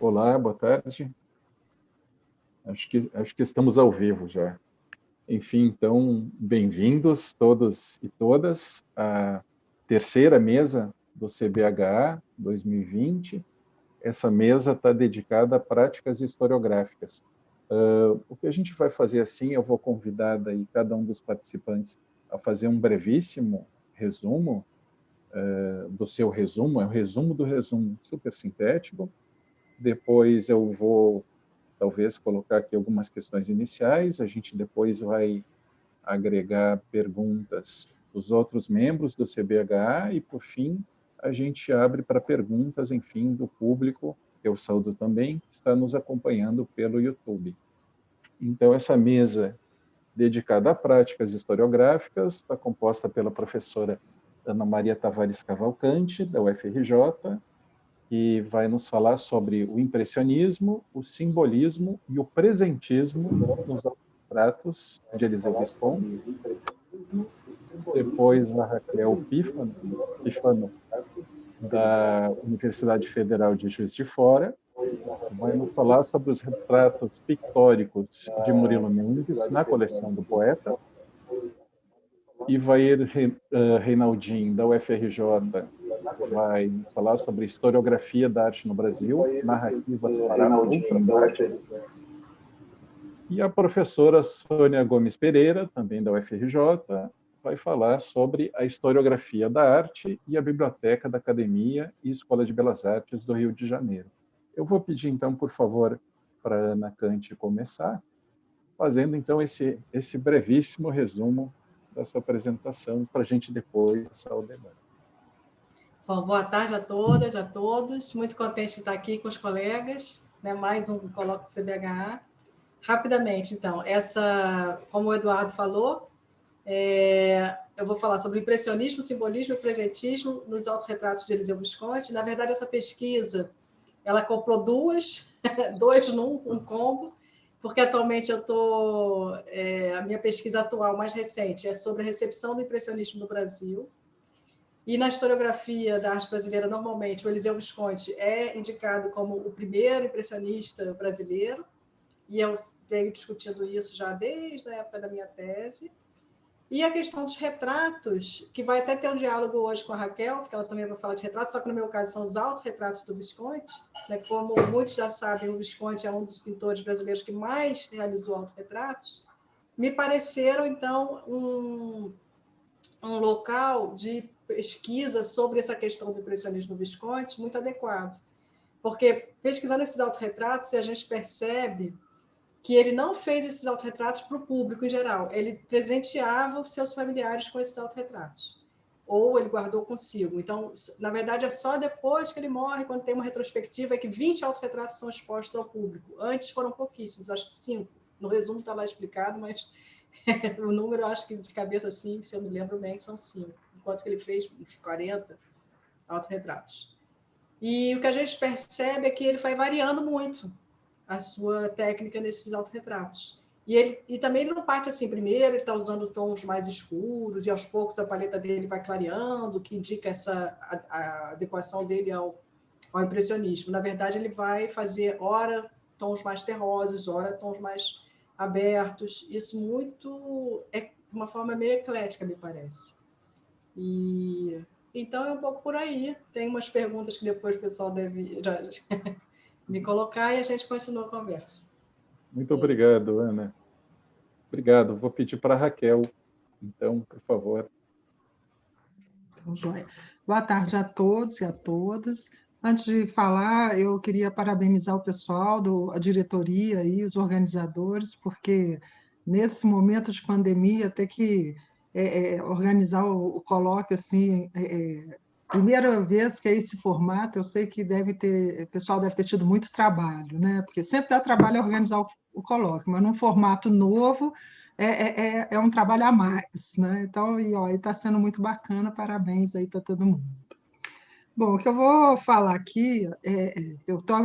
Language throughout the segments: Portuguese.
Olá, boa tarde. Acho que estamos ao vivo já. Enfim, então, bem-vindos todos e todas à terceira mesa do CBHA 2020. Essa mesa está dedicada a práticas historiográficas. O que a gente vai fazer assim, eu vou convidar daí cada um dos participantes a fazer um brevíssimo resumo do seu resumo, é um resumo do resumo super sintético. Depois eu vou, talvez, colocar aqui algumas questões iniciais, a gente depois vai agregar perguntas dos outros membros do CBHA e, por fim, a gente abre para perguntas, enfim, do público, que eu saúdo também, que está nos acompanhando pelo YouTube. Então, essa mesa dedicada a práticas historiográficas está composta pela professora Ana Maria Tavares Cavalcante, da UFRJ, que vai nos falar sobre o impressionismo, o simbolismo e o presentismo nos autorretratos de Eliseu Visconti. Depois, a Raquel Pifano, da Universidade Federal de Juiz de Fora, vai nos falar sobre os retratos pictóricos de Murilo Mendes na coleção do poeta. Ivair Reinaldin, da UFRJ, vai nos falar sobre historiografia da arte no Brasil, narrativas para outra prática. E a professora Sônia Gomes Pereira, também da UFRJ, vai falar sobre a historiografia da arte e a biblioteca da Academia e Escola de Belas Artes do Rio de Janeiro. Eu vou pedir, então, por favor, para a Ana Cante começar, fazendo, então, esse brevíssimo resumo da sua apresentação, para a gente depois passar o debate. Bom, boa tarde a todas, a todos. Muito contente de estar aqui com os colegas, né? Mais um colóquio do CBHA. Rapidamente, então, como o Eduardo falou, eu vou falar sobre impressionismo, simbolismo e presentismo nos autorretratos de Eliseu Visconti. Na verdade, essa pesquisa, ela comprou dois num, um combo, porque atualmente a minha pesquisa atual, mais recente, é sobre a recepção do impressionismo no Brasil. E na historiografia da arte brasileira, normalmente, o Eliseu Visconti é indicado como o primeiro impressionista brasileiro, e eu venho discutindo isso já desde a época da minha tese. E a questão dos retratos, que vai até ter um diálogo hoje com a Raquel, porque ela também vai falar de retratos, só que no meu caso são os autorretratos do Visconti. Né? Como muitos já sabem, o Visconti é um dos pintores brasileiros que mais realizou autorretratos. Me pareceram, então, um local de pesquisa sobre essa questão do impressionismo do Visconti muito adequado. Porque, pesquisando esses autorretratos, a gente percebe que ele não fez esses autorretratos para o público em geral, ele presenteava os seus familiares com esses autorretratos, ou ele guardou consigo. Então, na verdade, é só depois que ele morre, quando tem uma retrospectiva, é que 20 autorretratos são expostos ao público. Antes foram pouquíssimos, acho que 5. No resumo está lá explicado, mas o número, eu acho que de cabeça assim, se eu me lembro bem, são 5, enquanto que ele fez uns 40 autorretratos. E o que a gente percebe é que ele vai variando muito a sua técnica nesses autorretratos. E também ele não parte assim, primeiro ele está usando tons mais escuros, e aos poucos a paleta dele vai clareando, que indica a adequação dele ao impressionismo. Na verdade, ele vai fazer, ora, tons mais terrosos, ora, tons mais abertos. Isso muito é de uma forma meio eclética, me parece. Então, é um pouco por aí. Tem umas perguntas que depois o pessoal deve me colocar e a gente continua a conversa. Muito obrigado, Ana. Obrigado. Vou pedir para a Raquel, então, por favor. Então, joia. Boa tarde a todos e a todas. Antes de falar, eu queria parabenizar o pessoal, a diretoria e os organizadores, porque nesse momento de pandemia, ter que organizar o colóquio assim, primeira vez que é esse formato, eu sei que o pessoal deve ter tido muito trabalho, né? Porque sempre dá trabalho organizar o colóquio, mas num formato novo é um trabalho a mais, né? Então, está sendo muito bacana, parabéns aí para todo mundo. Bom, o que eu vou falar aqui, eu estou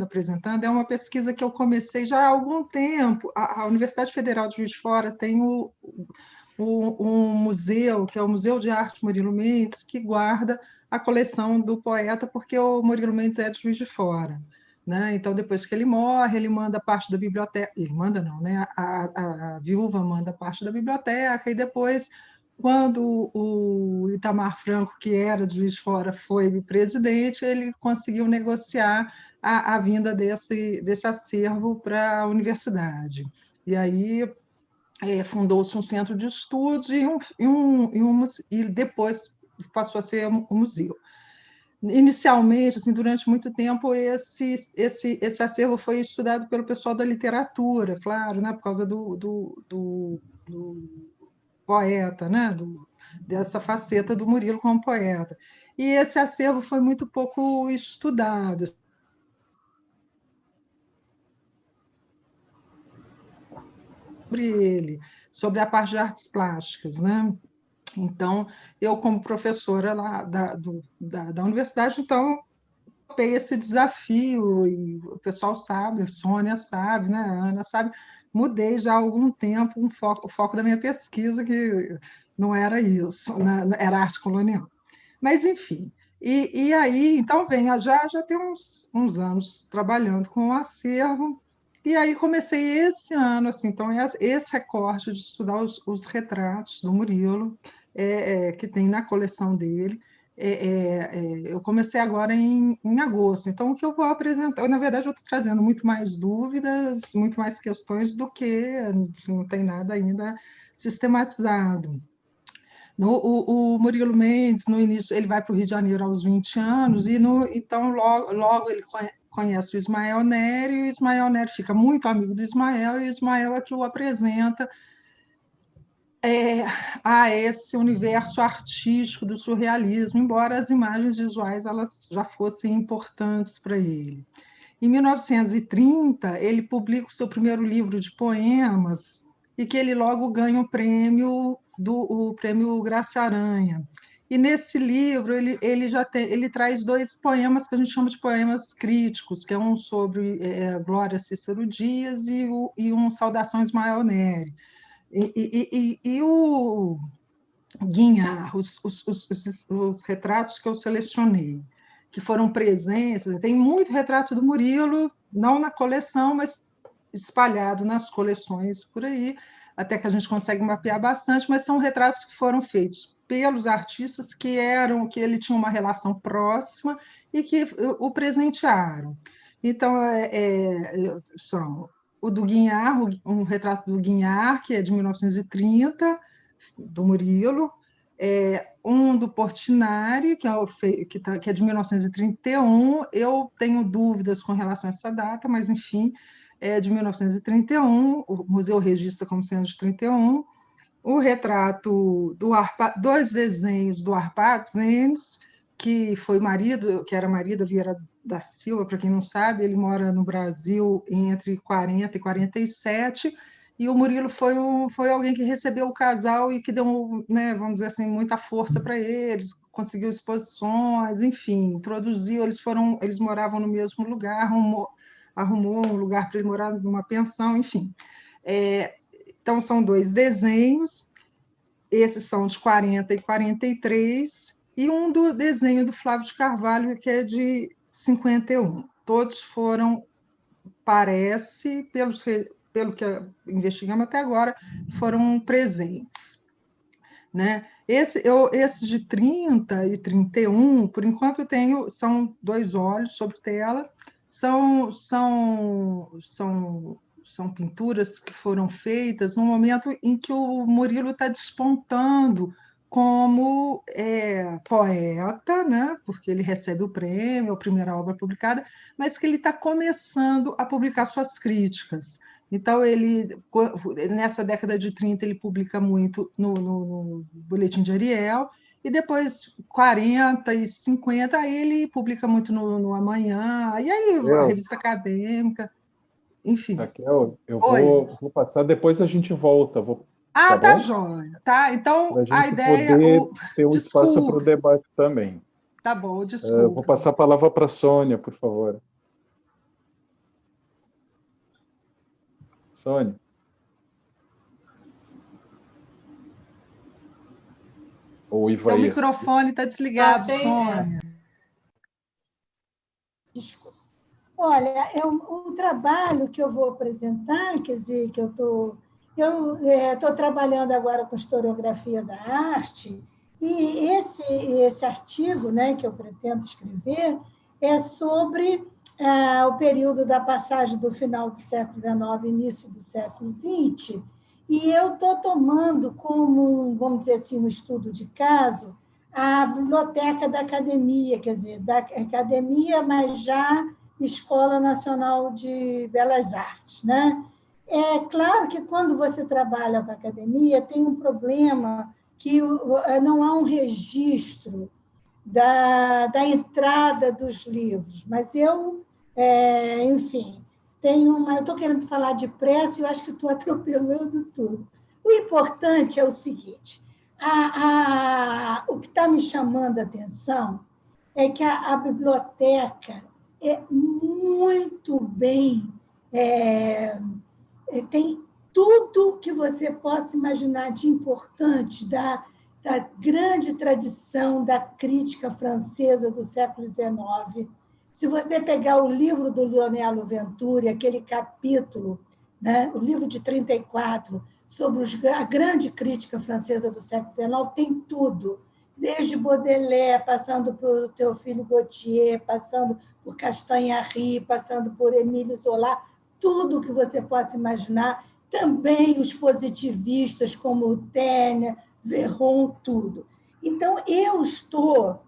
apresentando, é uma pesquisa que eu comecei já há algum tempo. A Universidade Federal de Juiz de Fora tem um museu, que é o Museu de Arte Murilo Mendes, que guarda a coleção do poeta, porque o Murilo Mendes é de Juiz de Fora. né? Então, depois que ele morre, ele manda parte da biblioteca, ele manda não, né? A viúva manda parte da biblioteca, e depois, quando o Itamar Franco, que era de Juiz de Fora, foi presidente, ele conseguiu negociar a vinda desse acervo para a universidade. E aí fundou-se um centro de estudos e depois passou a ser um museu. Inicialmente, assim, durante muito tempo, esse acervo foi estudado pelo pessoal da literatura, claro, né, por causa do poeta, né, dessa faceta do Murilo como poeta. E esse acervo foi muito pouco estudado sobre ele, sobre a parte de artes plásticas, né? Então, eu, como professora lá da universidade, então, topei esse desafio, e o pessoal sabe, a Sônia sabe, né? A Ana sabe, mudei já há algum tempo o foco da minha pesquisa, que não era isso, né? Era arte colonial. Mas, enfim, e aí, então, já tem uns anos trabalhando com o acervo, e aí comecei esse ano, assim, então, esse recorte de estudar os retratos do Murilo, que tem na coleção dele. Eu comecei agora em agosto, então o que eu vou apresentar, na verdade eu estou trazendo muito mais dúvidas, muito mais questões do que, assim, não tem nada ainda sistematizado. O Murilo Mendes, no início, ele vai para o Rio de Janeiro aos 20 anos, então logo ele conhece o Ismael Nery, e o Ismael Nery fica muito amigo do Ismael, e o Ismael é que o apresenta a esse universo artístico do surrealismo, embora as imagens visuais elas já fossem importantes para ele. Em 1930, ele publica o seu primeiro livro de poemas, e que ele logo ganha o prêmio Graça Aranha. E nesse livro ele traz dois poemas que a gente chama de poemas críticos, que é um sobre Glória Cícero Dias e um Saudação Ismael Nery. E o Guinhar, os retratos que eu selecionei, que foram presenças, tem muito retrato do Murilo, não na coleção, mas espalhado nas coleções por aí, até que a gente consegue mapear bastante, mas são retratos que foram feitos pelos artistas que ele tinha uma relação próxima e que o presentearam. Então, são o do Guinhar, um retrato do Guinhar, que é de 1930, do Murilo, um do Portinari, que é de 1931. Eu tenho dúvidas com relação a essa data, mas, enfim, é de 1931, o museu registra como sendo de 31. O retrato dois desenhos do Arpax Enes, que era marido Vieira da Silva, para quem não sabe, ele mora no Brasil entre 40 e 47, e o Murilo foi alguém que recebeu o casal e que deu, né, vamos dizer assim, muita força para eles, conseguiu exposições, enfim, introduziu, eles moravam no mesmo lugar, arrumou um lugar para ele morar numa pensão, enfim. Então, são dois desenhos, esses são de 40 e 43, e um do desenho do Flávio de Carvalho, que é de 51. Todos foram, parece, pelo que investigamos até agora, foram presentes. Né? Esses de 30 e 31, por enquanto, são dois olhos sobre tela, são pinturas que foram feitas no momento em que o Murilo está despontando como poeta, né? Porque ele recebe o prêmio, a primeira obra publicada, mas que ele está começando a publicar suas críticas. Então, nessa década de 30, ele publica muito no Boletim de Ariel, e depois, 40 e 50, ele publica muito no Amanhã, e aí a revista acadêmica, enfim. Raquel, eu vou passar, depois a gente volta. Tá bom? Joia. Tá? Então, Para a a gente ideia... poder ter um espaço para o debate também. Tá bom, desculpa. Vou passar a palavra para a Sônia, por favor. Sônia. Ou Ivair. O microfone está desligado, Sônia. Desculpa. Olha, o trabalho que eu vou apresentar, quer dizer, que eu estou trabalhando agora com historiografia da arte, e esse artigo, né, que eu pretendo escrever é sobre o período da passagem do final do século XIX, início do século XX, e eu estou tomando como, vamos dizer assim, um estudo de caso, a biblioteca da academia, quer dizer, da academia, mas já Escola Nacional de Belas Artes, né? É claro que quando você trabalha com a academia, tem um problema que não há um registro da entrada dos livros, mas enfim, eu estou querendo falar depressa e eu acho que estou atropelando tudo. O importante é o seguinte, o que está me chamando a atenção é que a biblioteca é muito bem, tem tudo que você possa imaginar de importante da grande tradição da crítica francesa do século XIX. Se você pegar o livro do Leonello Venturi, aquele capítulo, né, o livro de 34, sobre a grande crítica francesa do século XIX, tem tudo, desde Baudelaire, passando por Théophile Gautier, passando por Castanhari, passando por Émile Zola, tudo que você possa imaginar, também os positivistas como Taine, Véron, tudo. Então, eu estou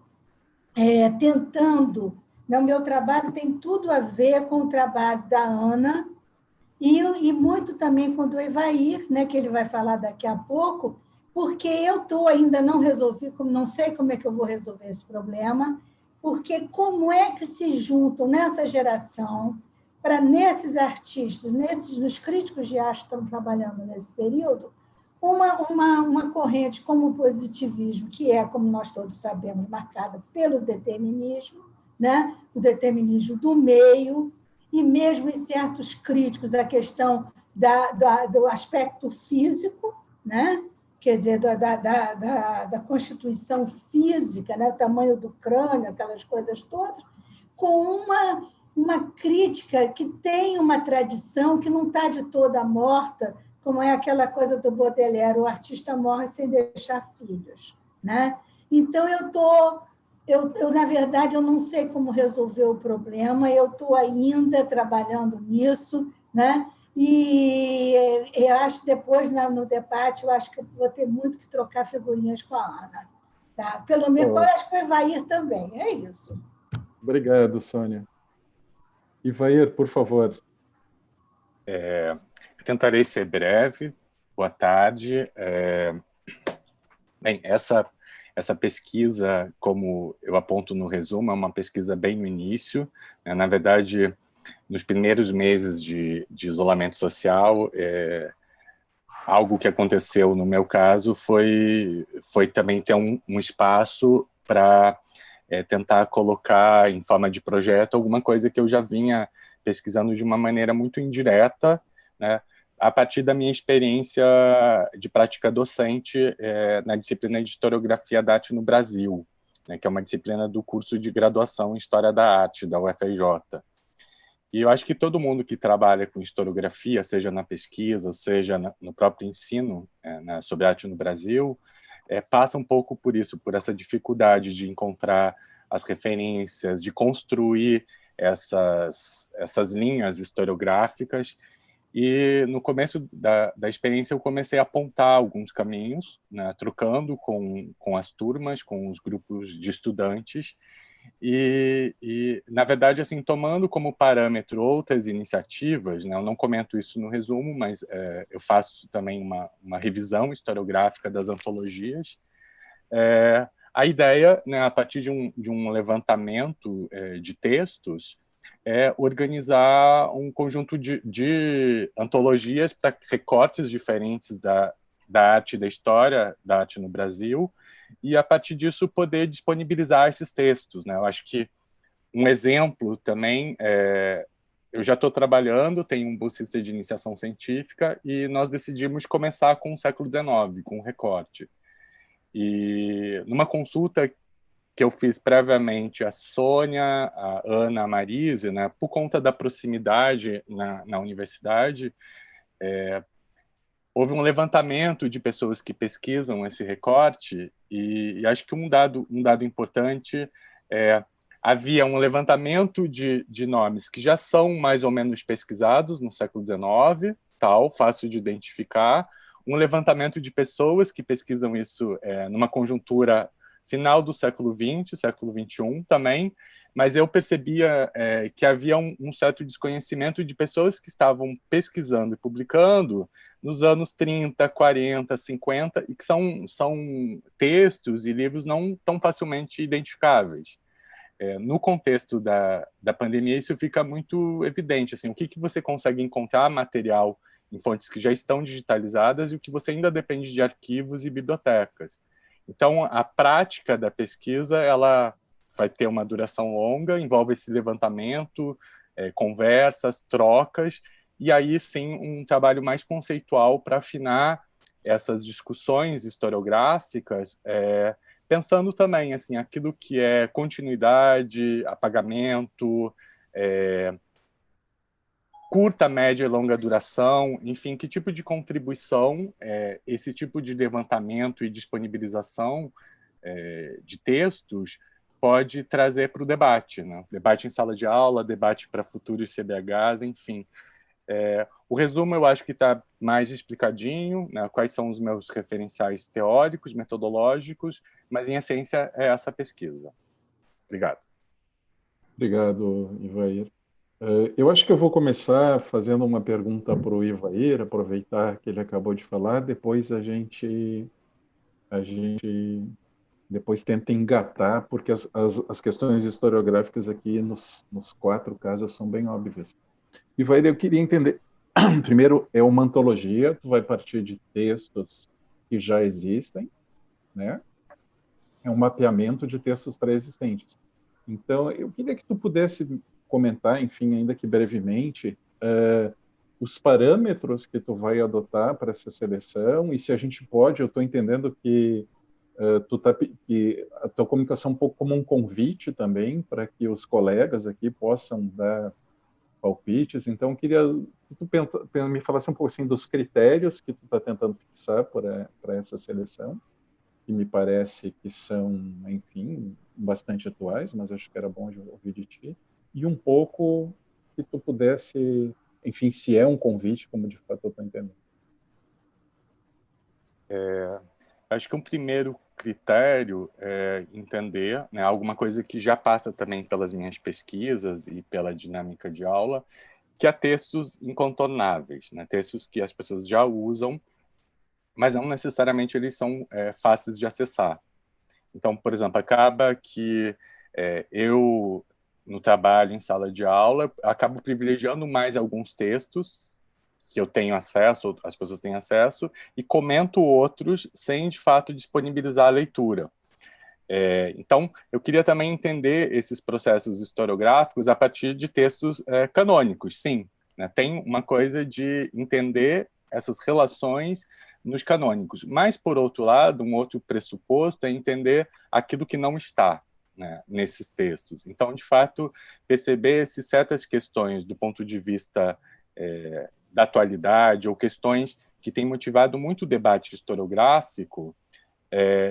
tentando, o meu trabalho tem tudo a ver com o trabalho da Ana e muito também com o do Evair, né, que ele vai falar daqui a pouco, porque eu ainda não resolvi, não sei como é que eu vou resolver esse problema, porque como é que se juntam nessa geração, para nesses artistas, nos críticos de arte que estão trabalhando nesse período, uma corrente como o positivismo, que é, como nós todos sabemos, marcada pelo determinismo, né? O determinismo do meio, e mesmo em certos críticos a questão do aspecto físico, né? Quer dizer, da constituição física, né? O tamanho do crânio, aquelas coisas todas, com uma crítica que tem uma tradição que não está de toda morta, como é aquela coisa do Baudelaire, o artista morre sem deixar filhos, né? Então, na verdade, eu não sei como resolver o problema, eu estou ainda trabalhando nisso, né? E eu acho que depois, no debate, eu acho que eu vou ter muito que trocar figurinhas com a Ana. Tá? Pelo menos, eu acho que o Evair também, é isso. Obrigado, Sônia. Ivair, por favor. Eu tentarei ser breve. Boa tarde. Bem, essa pesquisa, como eu aponto no resumo, é uma pesquisa bem no início. Na verdade, nos primeiros meses de isolamento social, algo que aconteceu no meu caso foi também ter um espaço para tentar colocar em forma de projeto alguma coisa que eu já vinha pesquisando de uma maneira muito indireta, né, a partir da minha experiência de prática docente na disciplina de Historiografia da Arte no Brasil, né, que é uma disciplina do curso de graduação em História da Arte, da UFRJ. E eu acho que todo mundo que trabalha com historiografia, seja na pesquisa, seja no próprio ensino sobre arte no Brasil, passa um pouco por isso, por essa dificuldade de encontrar as referências, de construir essas linhas historiográficas. E no começo da experiência eu comecei a apontar alguns caminhos, né, trocando com as turmas, com os grupos de estudantes, e na verdade, assim, tomando como parâmetro outras iniciativas, né, eu não comento isso no resumo, mas eu faço também uma revisão historiográfica das antologias. A ideia, né, a partir de um levantamento de textos, é organizar um conjunto de antologias para recortes diferentes da arte e da história da arte no Brasil, e a partir disso poder disponibilizar esses textos, né? Eu acho que um exemplo também eu já estou trabalhando, tenho um bolsista de iniciação científica e nós decidimos começar com o século XIX, com o recorte. E numa consulta que eu fiz previamente, a Sônia, a Ana, a Marise, né, por conta da proximidade na universidade, houve um levantamento de pessoas que pesquisam esse recorte, e acho que um dado importante havia um levantamento de nomes que já são mais ou menos pesquisados no século XIX, tal, fácil de identificar, um levantamento de pessoas que pesquisam isso numa conjuntura final do século XX, século XXI também, mas eu percebia que havia um certo desconhecimento de pessoas que estavam pesquisando e publicando nos anos 30, 40, 50, e que são textos e livros não tão facilmente identificáveis. No contexto da pandemia, isso fica muito evidente. Assim, o que você consegue encontrar material em fontes que já estão digitalizadas e o que você ainda depende de arquivos e bibliotecas. Então, a prática da pesquisa ela vai ter uma duração longa, envolve esse levantamento, conversas, trocas, e aí sim um trabalho mais conceitual para afinar essas discussões historiográficas, pensando também assim, aquilo que é continuidade, apagamento, curta, média e longa duração, enfim, que tipo de contribuição esse tipo de levantamento e disponibilização de textos pode trazer para o debate, né? Debate em sala de aula, debate para futuros CBHs, enfim. O resumo eu acho que está mais explicadinho, né? Quais são os meus referenciais teóricos, metodológicos, mas em essência é essa pesquisa. Obrigado. Obrigado, Ivair. Eu acho que eu vou começar fazendo uma pergunta para o Ivair, aproveitar que ele acabou de falar, depois a gente depois tenta engatar, porque as questões historiográficas aqui nos 4 casos são bem óbvias. Ivair, eu queria entender, primeiro, é uma antologia, tu vai partir de textos que já existem, né? É um mapeamento de textos pré-existentes. Então, eu queria que tu pudesse comentar, enfim, ainda que brevemente, os parâmetros que tu vai adotar para essa seleção, e se a gente pode, eu estou entendendo que que a tua comunicação é um pouco como um convite também para que os colegas aqui possam dar palpites. Então, eu queria que tu me falasse um pouco assim dos critérios que tu está tentando fixar para essa seleção, que me parece que são, enfim, bastante atuais, mas acho que era bom ouvir de ti, e um pouco que tu pudesse, enfim, se é um convite, como de fato eu estou entendendo. Acho que um primeiro critério é entender, né, alguma coisa que já passa também pelas minhas pesquisas e pela dinâmica de aula, que há textos incontornáveis, né, textos que as pessoas já usam, mas não necessariamente eles são fáceis de acessar. Então, por exemplo, acaba que eu, no trabalho em sala de aula, acabo privilegiando mais alguns textos que eu tenho acesso, as pessoas têm acesso, e comento outros sem, de fato, disponibilizar a leitura. Então, eu queria também entender esses processos historiográficos a partir de textos canônicos, sim. Né? Tem uma coisa de entender essas relações nos canônicos. Mas, por outro lado, um outro pressuposto é entender aquilo que não está, né, nesses textos. Então, de fato, perceber se certas questões do ponto de vista da atualidade ou questões que têm motivado muito o debate historiográfico,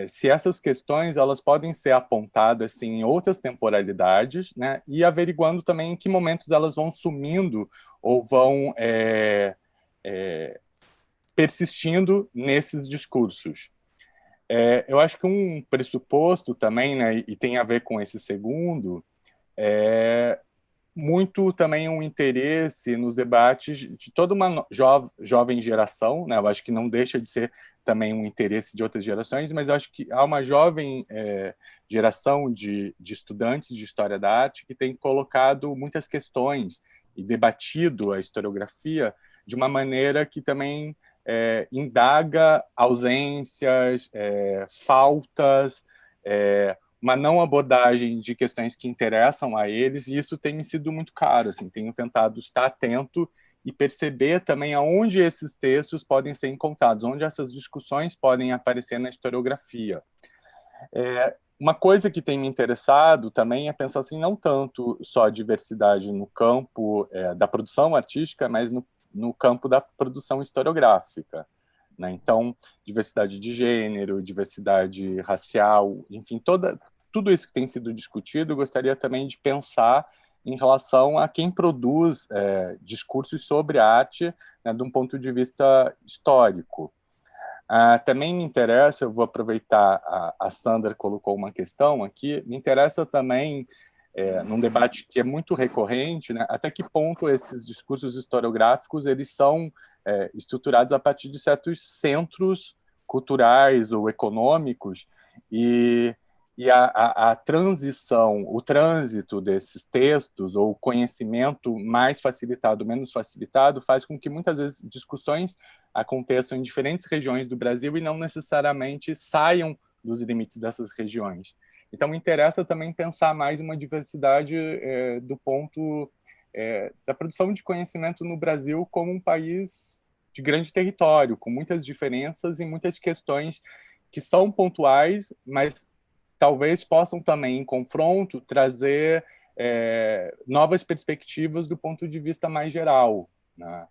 se essas questões elas podem ser apontadas assim, em outras temporalidades, né, e averiguando também em que momentos elas vão sumindo ou vão persistindo nesses discursos. Eu acho que um pressuposto também, né, e tem a ver com esse segundo, muito também um interesse nos debates de toda uma jovem geração, né? Eu acho que não deixa de ser também um interesse de outras gerações, mas eu acho que há uma jovem geração de estudantes de História da Arte que tem colocado muitas questões e debatido a historiografia de uma maneira que também indaga ausências, faltas, uma não abordagem de questões que interessam a eles, e isso tem me sido muito caro. Assim, tenho tentado estar atento e perceber também aonde esses textos podem ser encontrados, onde essas discussões podem aparecer na historiografia. uma coisa que tem me interessado também é pensar assim, não tanto só a diversidade no campo da produção artística, mas no campo da produção historiográfica, né? Então, diversidade de gênero, diversidade racial, enfim, tudo isso que tem sido discutido, eu gostaria também de pensar em relação a quem produz discursos sobre arte, né, de um ponto de vista histórico. Também me interessa, eu vou aproveitar, a Sandra colocou uma questão aqui, me interessa também, num debate que é muito recorrente, né, até que ponto esses discursos historiográficos eles são estruturados a partir de certos centros culturais ou econômicos, e a transição, o trânsito desses textos, ou o conhecimento mais facilitado, menos facilitado, faz com que muitas vezes discussões aconteçam em diferentes regiões do Brasil e não necessariamente saiam dos limites dessas regiões. Então, me interessa também pensar mais uma diversidade do ponto da produção de conhecimento no Brasil como um país de grande território, com muitas diferenças e muitas questões que são pontuais, mas talvez possam também, em confronto, trazer novas perspectivas do ponto de vista mais geral, né?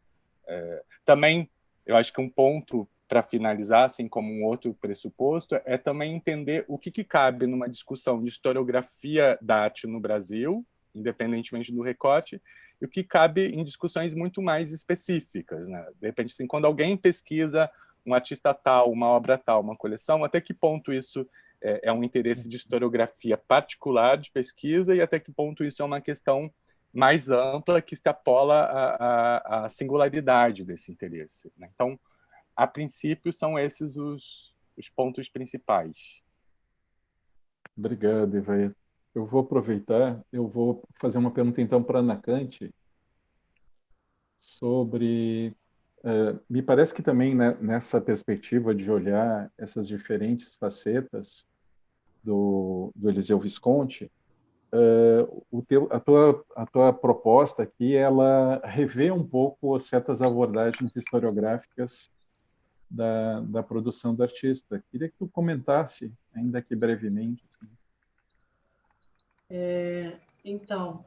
Também, eu acho que um ponto para finalizar, assim como um outro pressuposto, é também entender o que cabe numa discussão de historiografia da arte no Brasil, independentemente do recorte, e o que cabe em discussões muito mais específicas, né? De repente, assim, quando alguém pesquisa um artista tal, uma obra tal, uma coleção, até que ponto isso é um interesse de historiografia particular de pesquisa e até que ponto isso é uma questão mais ampla que extrapola a singularidade desse interesse, né? Então, a princípio, são esses os pontos principais. Obrigado, Ivair. Eu vou aproveitar, eu vou fazer uma pergunta então para a Ana Cante sobre... me parece que também, né, nessa perspectiva de olhar essas diferentes facetas do Eliseu Visconti, a tua proposta aqui, ela revê um pouco certas abordagens historiográficas da produção do artista. Queria que tu comentasse, ainda que brevemente. Então,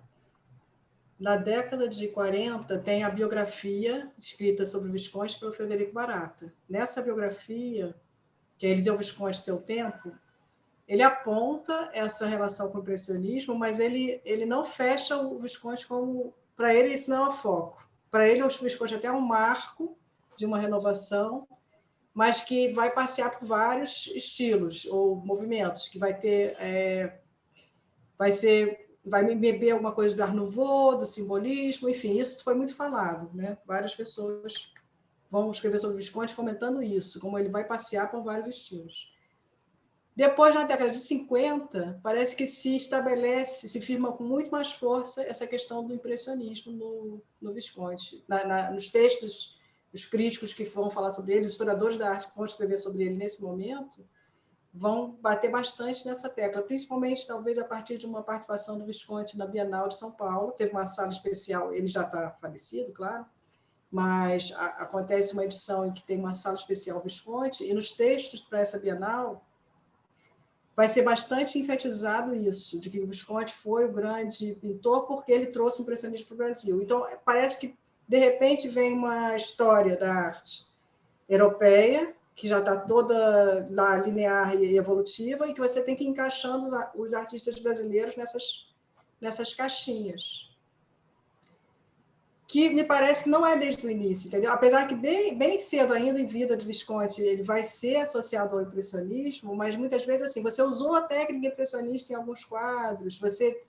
na década de 40, tem a biografia escrita sobre o Visconti pelo Frederico Barata. Nessa biografia, que é Eliseu Visconti, Seu Tempo, ele aponta essa relação com o impressionismo, mas ele não fecha o Visconti como... Para ele, isso não é o foco. Para ele, o Visconti até é um marco de uma renovação, mas que vai passear por vários estilos ou movimentos, que vai ter... vai beber alguma coisa do Art Nouveau, do simbolismo, enfim, isso foi muito falado, né? Várias pessoas vão escrever sobre o Visconti comentando isso, como ele vai passear por vários estilos. Depois, na década de 50, parece que se estabelece, se firma com muito mais força essa questão do impressionismo no Visconti. Nos textos, os críticos que vão falar sobre ele, os historiadores da arte que vão escrever sobre ele nesse momento, vão bater bastante nessa tecla, principalmente, talvez, a partir de uma participação do Visconti na Bienal de São Paulo. Teve uma sala especial, ele já está falecido, claro, mas acontece uma edição em que tem uma sala especial Visconti, e nos textos para essa Bienal vai ser bastante enfatizado isso, de que o Visconti foi o grande pintor porque ele trouxe o impressionismo para o Brasil. Então, parece que, de repente, vem uma história da arte europeia, que já está toda lá linear e evolutiva, e que você tem que ir encaixando os artistas brasileiros nessas caixinhas. Que me parece que não é desde o início, entendeu? Apesar que bem cedo ainda em vida de Visconti ele vai ser associado ao impressionismo, mas muitas vezes assim, você usou a técnica impressionista em alguns quadros, você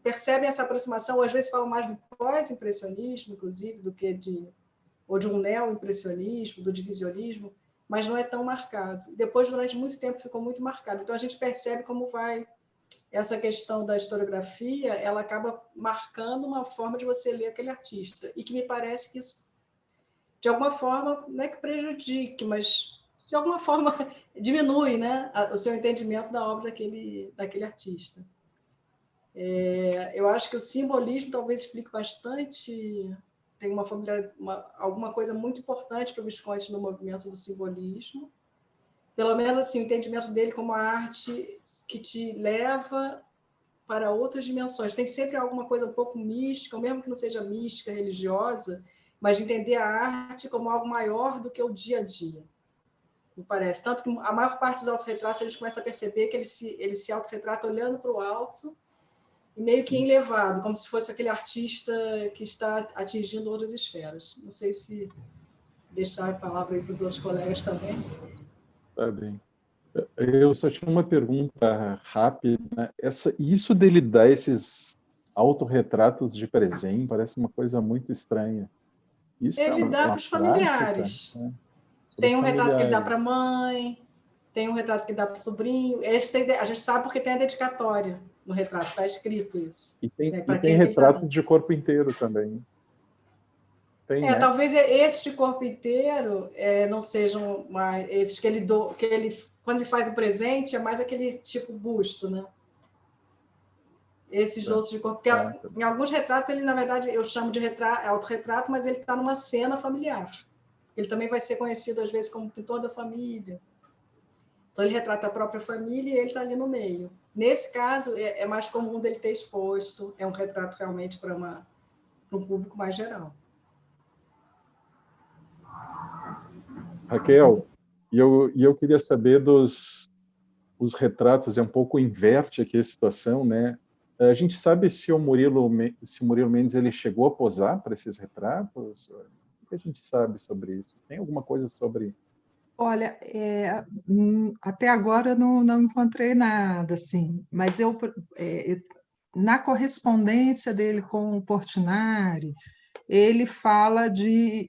percebe essa aproximação, ou às vezes fala mais do pós-impressionismo, inclusive, do que de um neo-impressionismo, do divisionismo, mas não é tão marcado. Depois, durante muito tempo, ficou muito marcado. Então, a gente percebe como vai essa questão da historiografia, ela acaba marcando uma forma de você ler aquele artista, e que me parece que isso, de alguma forma, não é que prejudique, mas de alguma forma diminui, né, o seu entendimento da obra daquele artista. Eu acho que o simbolismo talvez explique bastante, tem alguma coisa muito importante para o Visconti no movimento do simbolismo, pelo menos assim, o entendimento dele como a arte que te leva para outras dimensões. Tem sempre alguma coisa um pouco mística, mesmo que não seja mística, religiosa, mas de entender a arte como algo maior do que o dia a dia, me parece. Tanto que a maior parte dos autorretratos a gente começa a perceber que ele se autorretrata olhando para o alto e meio que enlevado, como se fosse aquele artista que está atingindo outras esferas. Não sei se deixar a palavra aí para os outros colegas também. Tá bem. Eu só tinha uma pergunta rápida. Isso dele dar esses autorretratos de presente parece uma coisa muito estranha. Isso Ele dá para uma os prática, familiares. né? Tem um retrato que ele dá familiares. para a mãe, tem um retrato que ele dá para o sobrinho. A gente sabe porque tem a dedicatória no retrato, está escrito isso. E tem, né? e tem retratos de corpo inteiro também. Tem, né? Talvez esses de corpo inteiro não sejam mais esses que ele quando ele faz o presente é mais aquele tipo busto, né? Esses outros de corpo, porque em alguns retratos ele na verdade eu chamo de autorretrato, mas ele está numa cena familiar. Ele também vai ser conhecido às vezes como pintor da família. Então ele retrata a própria família e ele está ali no meio. Nesse caso é mais comum dele ter exposto, é um retrato realmente para um público mais geral. Raquel, e eu queria saber os retratos, é um pouco inverte aqui a situação, né? A gente sabe se o Murilo Mendes ele chegou a posar para esses retratos? O que a gente sabe sobre isso? Tem alguma coisa sobre... Olha, até agora não encontrei nada, assim, mas na correspondência dele com o Portinari, ele fala de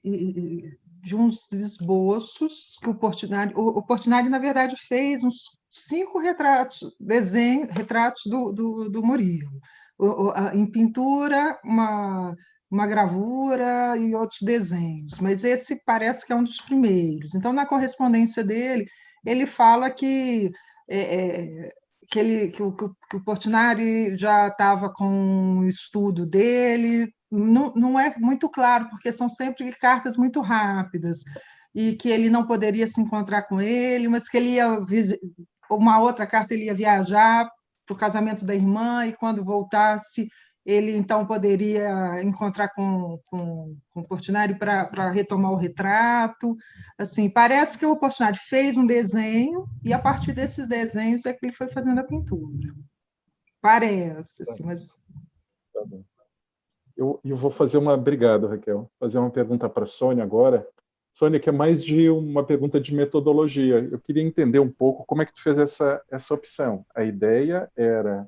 uns esboços que o Portinari, na verdade, fez uns 5 retratos do Murilo. Em pintura, uma gravura e outros desenhos, mas esse parece que é um dos primeiros. Então, na correspondência dele, ele fala que o Portinari já estava com o estudo dele, não é muito claro, porque são sempre cartas muito rápidas, e que ele não poderia se encontrar com ele, mas que ele ia uma outra carta ele ia viajar para o casamento da irmã, e quando voltasse, ele então poderia encontrar com o Portinari para retomar o retrato. Assim, parece que o Portinari fez um desenho e a partir desses desenhos é que ele foi fazendo a pintura. Parece, assim, mas... Tá bom. Eu vou fazer obrigado, Raquel, fazer uma pergunta para a Sônia agora. Sônia, que é mais de uma pergunta de metodologia. Eu queria entender um pouco como é que tu fez essa opção. A ideia era,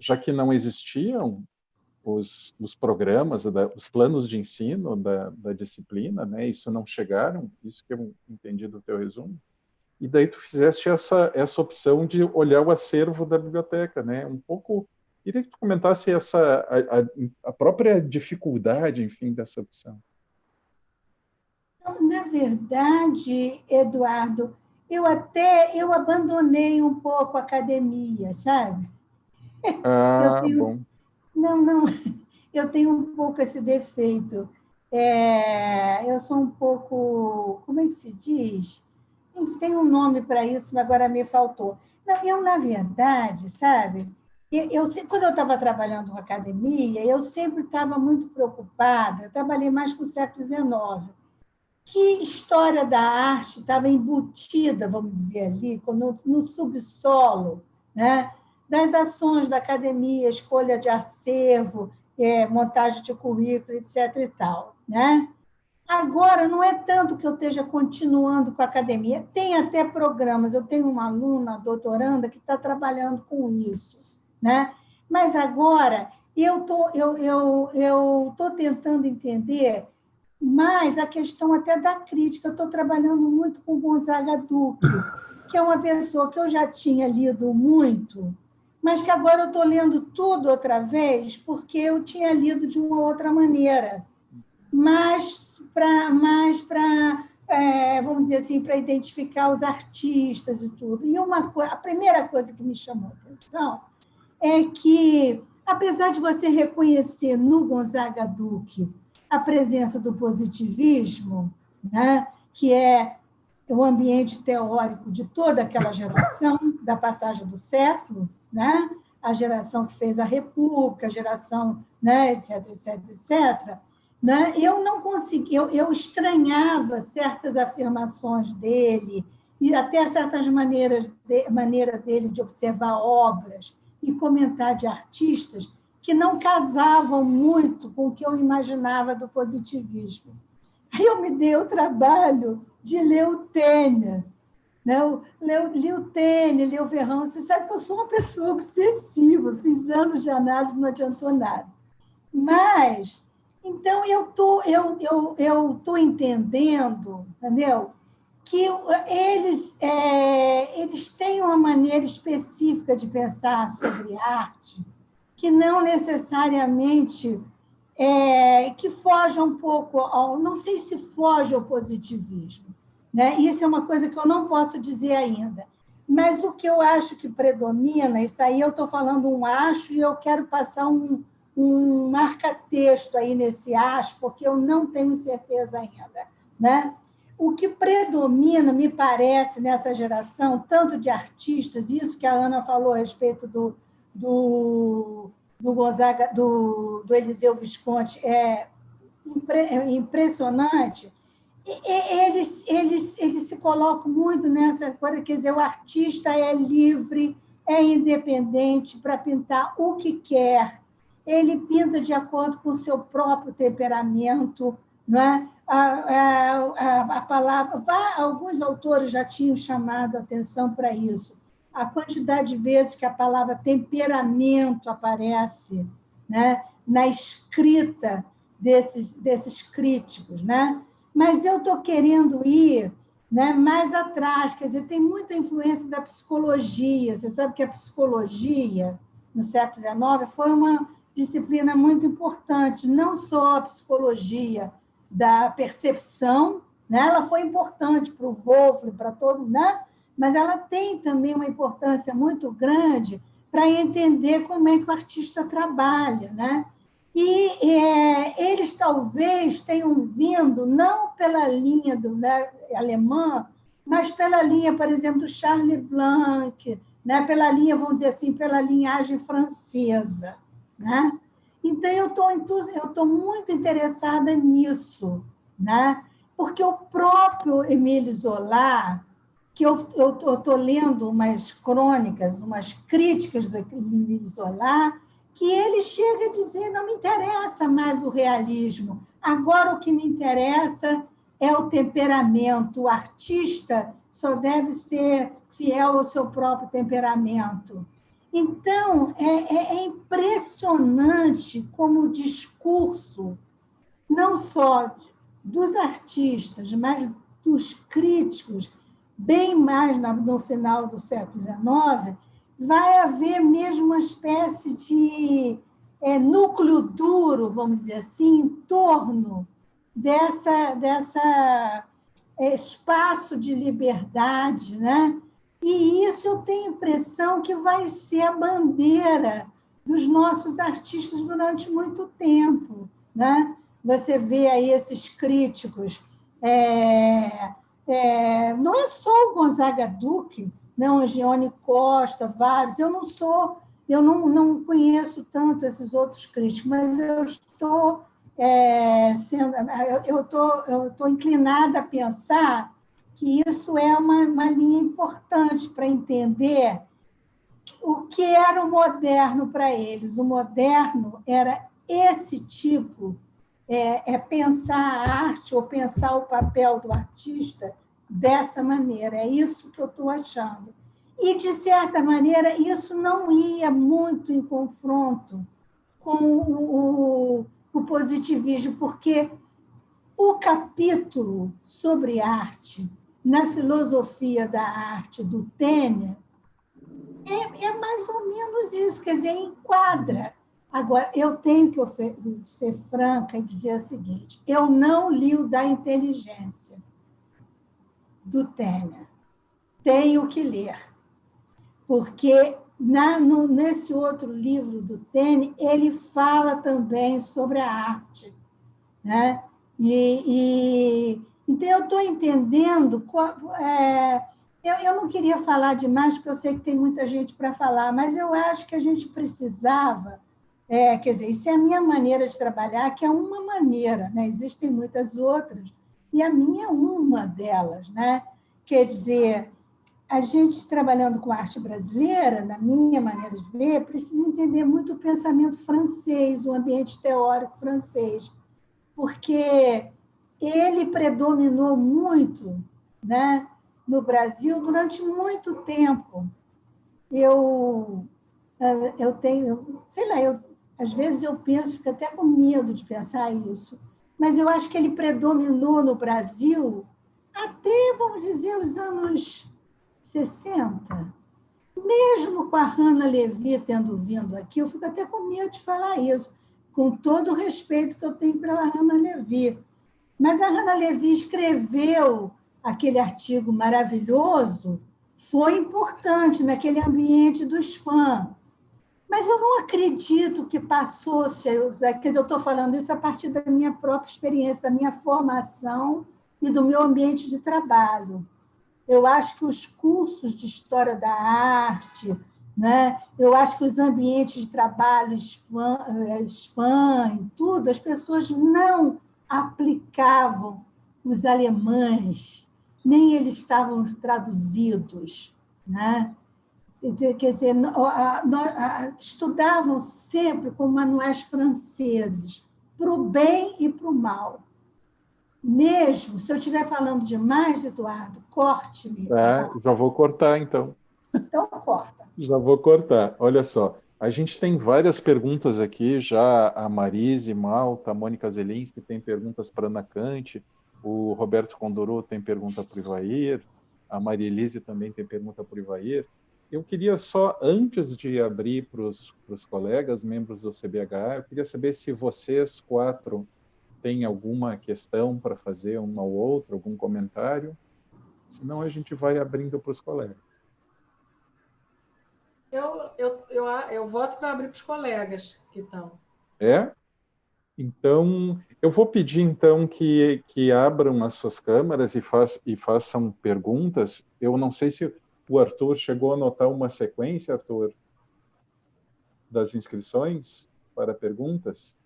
já que não existiam os programas, os planos de ensino da disciplina, né? Isso não chegaram, isso que eu entendi do teu resumo. E daí tu fizeste essa opção de olhar o acervo da biblioteca, né? Um pouco, queria que tu comentasse a própria dificuldade, enfim, dessa opção. Na verdade, Eduardo, eu abandonei um pouco a academia, sabe? Bom. Não, eu tenho um pouco esse defeito. Eu sou um pouco, como é que se diz? Tem um nome para isso, mas agora me faltou. Não, eu, na verdade, sabe, quando eu estava trabalhando na academia, eu sempre estava muito preocupada, eu trabalhei mais com o século XIX, que história da arte estava embutida, vamos dizer ali, no subsolo, né? Das ações da academia, escolha de acervo, montagem de currículo, etc. e tal, né? Agora, não é tanto que eu esteja continuando com a academia, tem até programas, eu tenho uma aluna, doutoranda, que está trabalhando com isso, né? Mas agora eu tô tentando entender mais a questão até da crítica. Eu estou trabalhando muito com Gonzaga Duque, que é uma pessoa que eu já tinha lido muito, mas que agora eu estou lendo tudo outra vez, porque eu tinha lido de uma outra maneira, mas vamos dizer assim, para identificar os artistas e tudo. E a primeira coisa que me chamou a atenção é que, apesar de você reconhecer no Gonzaga Duque a presença do positivismo, né, que é o ambiente teórico de toda aquela geração da passagem do século, né? A geração que fez a República, a geração, né, etc, etc, etc, né? Eu não conseguia, eu estranhava certas afirmações dele e até certas maneira dele de observar obras e comentar de artistas que não casavam muito com o que eu imaginava do positivismo. Aí eu me dei o trabalho de ler o Tênia, né? Li o Tênia, li o Verrão. Você sabe que eu sou uma pessoa obsessiva, fiz anos de análise, não adiantou nada. Mas, então, eu tô entendendo, entendeu? Que eles têm uma maneira específica de pensar sobre arte que não necessariamente que foge um pouco ao... Não sei se foge ao positivismo, né? Isso é uma coisa que eu não posso dizer ainda. Mas o que eu acho que predomina, isso aí eu estou falando um acho e eu quero passar um marca-texto aí nesse acho, porque eu não tenho certeza ainda, né? O que predomina, me parece, nessa geração, tanto de artistas, isso que a Ana falou a respeito do Gonzaga, do Eliseu Visconti, é impressionante. Eles se colocam muito nessa coisa, quer dizer, o artista é livre, é independente para pintar o que quer, ele pinta de acordo com o seu próprio temperamento, não é? A palavra, alguns autores já tinham chamado a atenção para isso, a quantidade de vezes que a palavra temperamento aparece, né, na escrita desses críticos, né? Mas eu estou querendo ir, né, mais atrás, quer dizer, tem muita influência da psicologia. Você sabe que a psicologia, no século XIX, foi uma disciplina muito importante, não só a psicologia da percepção, né? Ela foi importante para o Wolff, para todo, né? Mas ela tem também uma importância muito grande para entender como é que o artista trabalha, né? E eles talvez tenham vindo não pela linha alemã, mas pela linha, por exemplo, do Charles Blanc, né? Pela linha, vamos dizer assim, pela linhagem francesa, né? Então, eu estou muito interessada nisso, né? Porque o próprio Émile Zola, que eu estou lendo umas crônicas, umas críticas do Émile Zola, que ele chega a dizer, não me interessa mais o realismo, agora o que me interessa é o temperamento, o artista só deve ser fiel ao seu próprio temperamento. Então, é impressionante como o discurso, não só dos artistas, mas dos críticos, bem mais no final do século XIX, vai haver mesmo uma espécie de núcleo duro, vamos dizer assim, em torno dessa espaço de liberdade, né? E isso eu tenho a impressão que vai ser a bandeira dos nossos artistas durante muito tempo, né? Você vê aí esses críticos, não é só o Gonzaga Duque, não, a Gione Costa, vários, eu não conheço tanto esses outros críticos, mas eu estou inclinada a pensar que isso é uma linha importante para entender o que era o moderno para eles. O moderno era esse tipo, pensar a arte ou pensar o papel do artista dessa maneira. É isso que eu estou achando. E, de certa maneira, isso não ia muito em confronto com o positivismo, porque o capítulo sobre arte, na filosofia da arte do Tênia, é mais ou menos isso, quer dizer, enquadra. Agora, eu tenho que ser franca e dizer o seguinte, eu não li o da inteligência do Tênia. Tenho que ler, porque nesse outro livro do Tênia, ele fala também sobre a arte, né? E Então, eu estou entendendo... eu não queria falar demais, porque eu sei que tem muita gente para falar, mas eu acho que a gente precisava... quer dizer, isso é a minha maneira de trabalhar, que é uma maneira, né? Existem muitas outras, e a minha é uma delas, né? Quer dizer, a gente trabalhando com arte brasileira, na minha maneira de ver, precisa entender muito o pensamento francês, o ambiente teórico francês, porque ele predominou muito, né, no Brasil durante muito tempo. Eu tenho, sei lá, às vezes eu penso, fico até com medo de pensar isso, mas eu acho que ele predominou no Brasil até, vamos dizer, os anos 60. Mesmo com a Hannah Levy tendo vindo aqui, eu fico até com medo de falar isso, com todo o respeito que eu tenho pela Hannah Levy. Mas a Hannah Levy escreveu aquele artigo maravilhoso, foi importante naquele ambiente dos fãs. Mas eu não acredito que passou-se... Quer dizer, eu estou falando isso a partir da minha própria experiência, da minha formação e do meu ambiente de trabalho. Eu acho que os cursos de história da arte, né? Eu acho que os ambientes de trabalho, SFAM e tudo, as pessoas não aplicavam os alemães, nem eles estavam traduzidos, né? Quer dizer, estudavam sempre com manuais franceses, para o bem e para o mal. Mesmo, se eu estiver falando demais, Eduardo, corte-me. Já vou cortar, então. Então, corta. Já vou cortar. Olha só, a gente tem várias perguntas aqui, já a Marise Malta, a Mônica Zelinski tem perguntas para a Ana Cante, o Roberto Condorô tem pergunta para o Ivair, a Maria Elise também tem pergunta para o Ivair. Eu queria só, antes de abrir para os colegas, membros do CBH, eu queria saber se vocês quatro têm alguma questão para fazer, uma ou outra, algum comentário. Senão a gente vai abrindo para os colegas. Eu voto para abrir para os colegas que estão. Então, eu vou pedir então que abram as suas câmeras e façam perguntas. Eu não sei se o Arthur chegou a anotar uma sequência, Arthur, das inscrições para perguntas.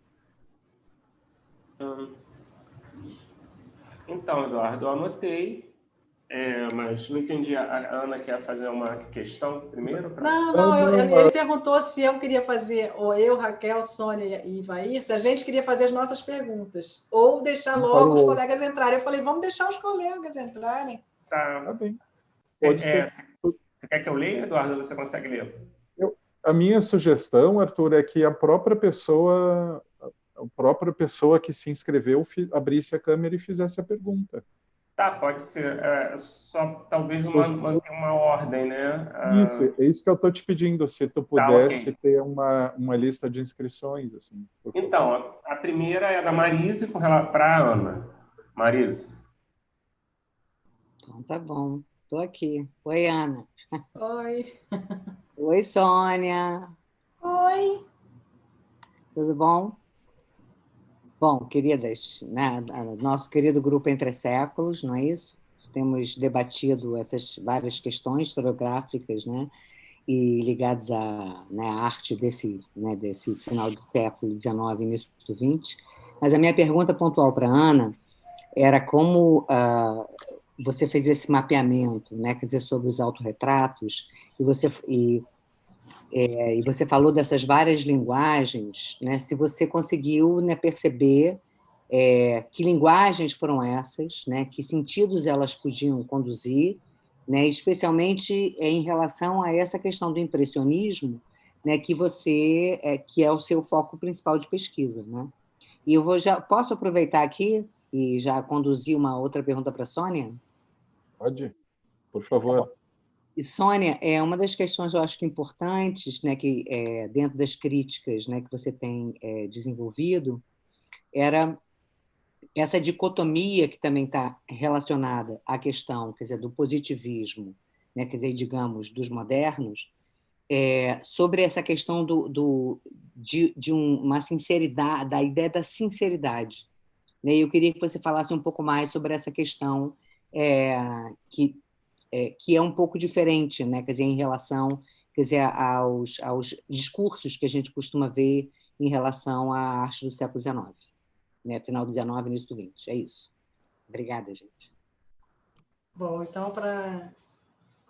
Então, Eduardo, eu anotei, mas não entendi. A Ana quer fazer uma questão primeiro? Ele perguntou se eu queria fazer, ou eu, Raquel, Sônia e Ivair, se a gente queria fazer as nossas perguntas, ou deixar logo os colegas entrarem. Eu falei, vamos deixar os colegas entrarem. Tá bem. Você quer que eu leia, Eduardo, ou você consegue ler? A minha sugestão, Arthur, é que a própria pessoa que se inscreveu abrisse a câmera e fizesse a pergunta. Tá, pode ser. Só talvez manter uma ordem, né? Isso, é isso que eu estou te pedindo, se tu pudesse ter uma lista de inscrições. Assim, então, a primeira é da Marise para a Ana. Marise. Então, tá bom. Estou aqui. Oi, Ana. Oi. Oi, Sônia. Oi. Tudo bom? Bom, queridas, né, nosso querido grupo Entre Séculos, não é isso? Temos debatido essas várias questões historiográficas, né, e ligadas à arte desse final do século XIX, início do XX. Mas a minha pergunta pontual para a Ana era como você fez esse mapeamento, né, quer dizer, sobre os autorretratos, e você falou dessas várias linguagens, né? Se você conseguiu, né, perceber que linguagens foram essas, né? Que sentidos elas podiam conduzir, né? Especialmente em relação a essa questão do impressionismo, né? Que é o seu foco principal de pesquisa, né? E eu posso aproveitar aqui e já conduzir uma outra pergunta para a Sônia? Pode, por favor. E, Sônia, uma das questões eu acho que importantes, né, que dentro das críticas, né, que você tem desenvolvido, era essa dicotomia que também está relacionada à questão, quer dizer, do positivismo, né, quer dizer, digamos, dos modernos, sobre essa questão de uma sinceridade, da ideia da sinceridade, né? E eu queria que você falasse um pouco mais sobre essa questão que é um pouco diferente, né? Quer dizer, em relação, quer dizer, aos discursos que a gente costuma ver em relação à arte do século XIX, né? Final do XIX, início do XX. É isso. Obrigada, gente. Bom, então, para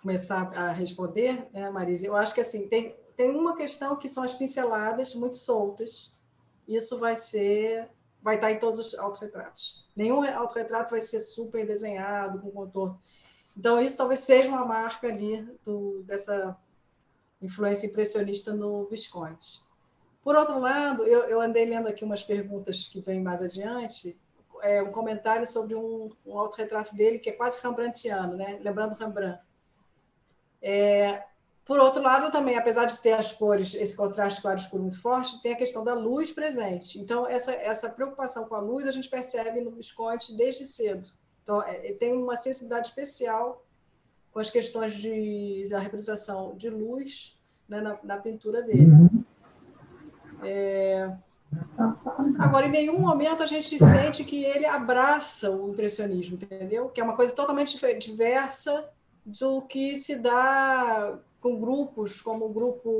começar a responder, né, Marisa, eu acho que assim, tem uma questão que são as pinceladas muito soltas. Isso vai estar em todos os autorretratos. Nenhum autorretrato vai ser super desenhado, com contorno. Então, isso talvez seja uma marca ali dessa influência impressionista no Visconti. Por outro lado, eu andei lendo aqui umas perguntas que vêm mais adiante, um comentário sobre um autorretrato dele que é quase rembrandtiano, né? Lembrando Rembrandt. Por outro lado, também, apesar de ter as cores, esse contraste claro-escuro muito forte, tem a questão da luz presente. Então, essa preocupação com a luz a gente percebe no Visconti desde cedo. Então, tem uma sensibilidade especial com as questões da representação de luz, né, na pintura dele. Agora, em nenhum momento a gente sente que ele abraça o impressionismo, entendeu? Que é uma coisa totalmente diversa do que se dá com grupos, como o grupo...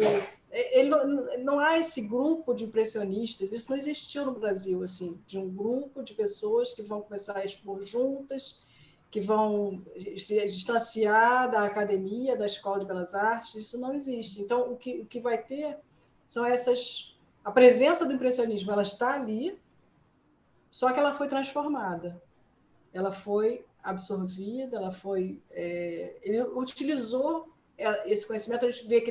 não há esse grupo de impressionistas, isso não existiu no Brasil, assim, de um grupo de pessoas que vão começar a expor juntas, que vão se distanciar da academia, da Escola de Belas Artes, isso não existe. Então, o que vai ter são essas... A presença do impressionismo, ela está ali, só que ela foi transformada. Ela foi absorvida, ela foi... ele utilizou esse conhecimento, a gente vê que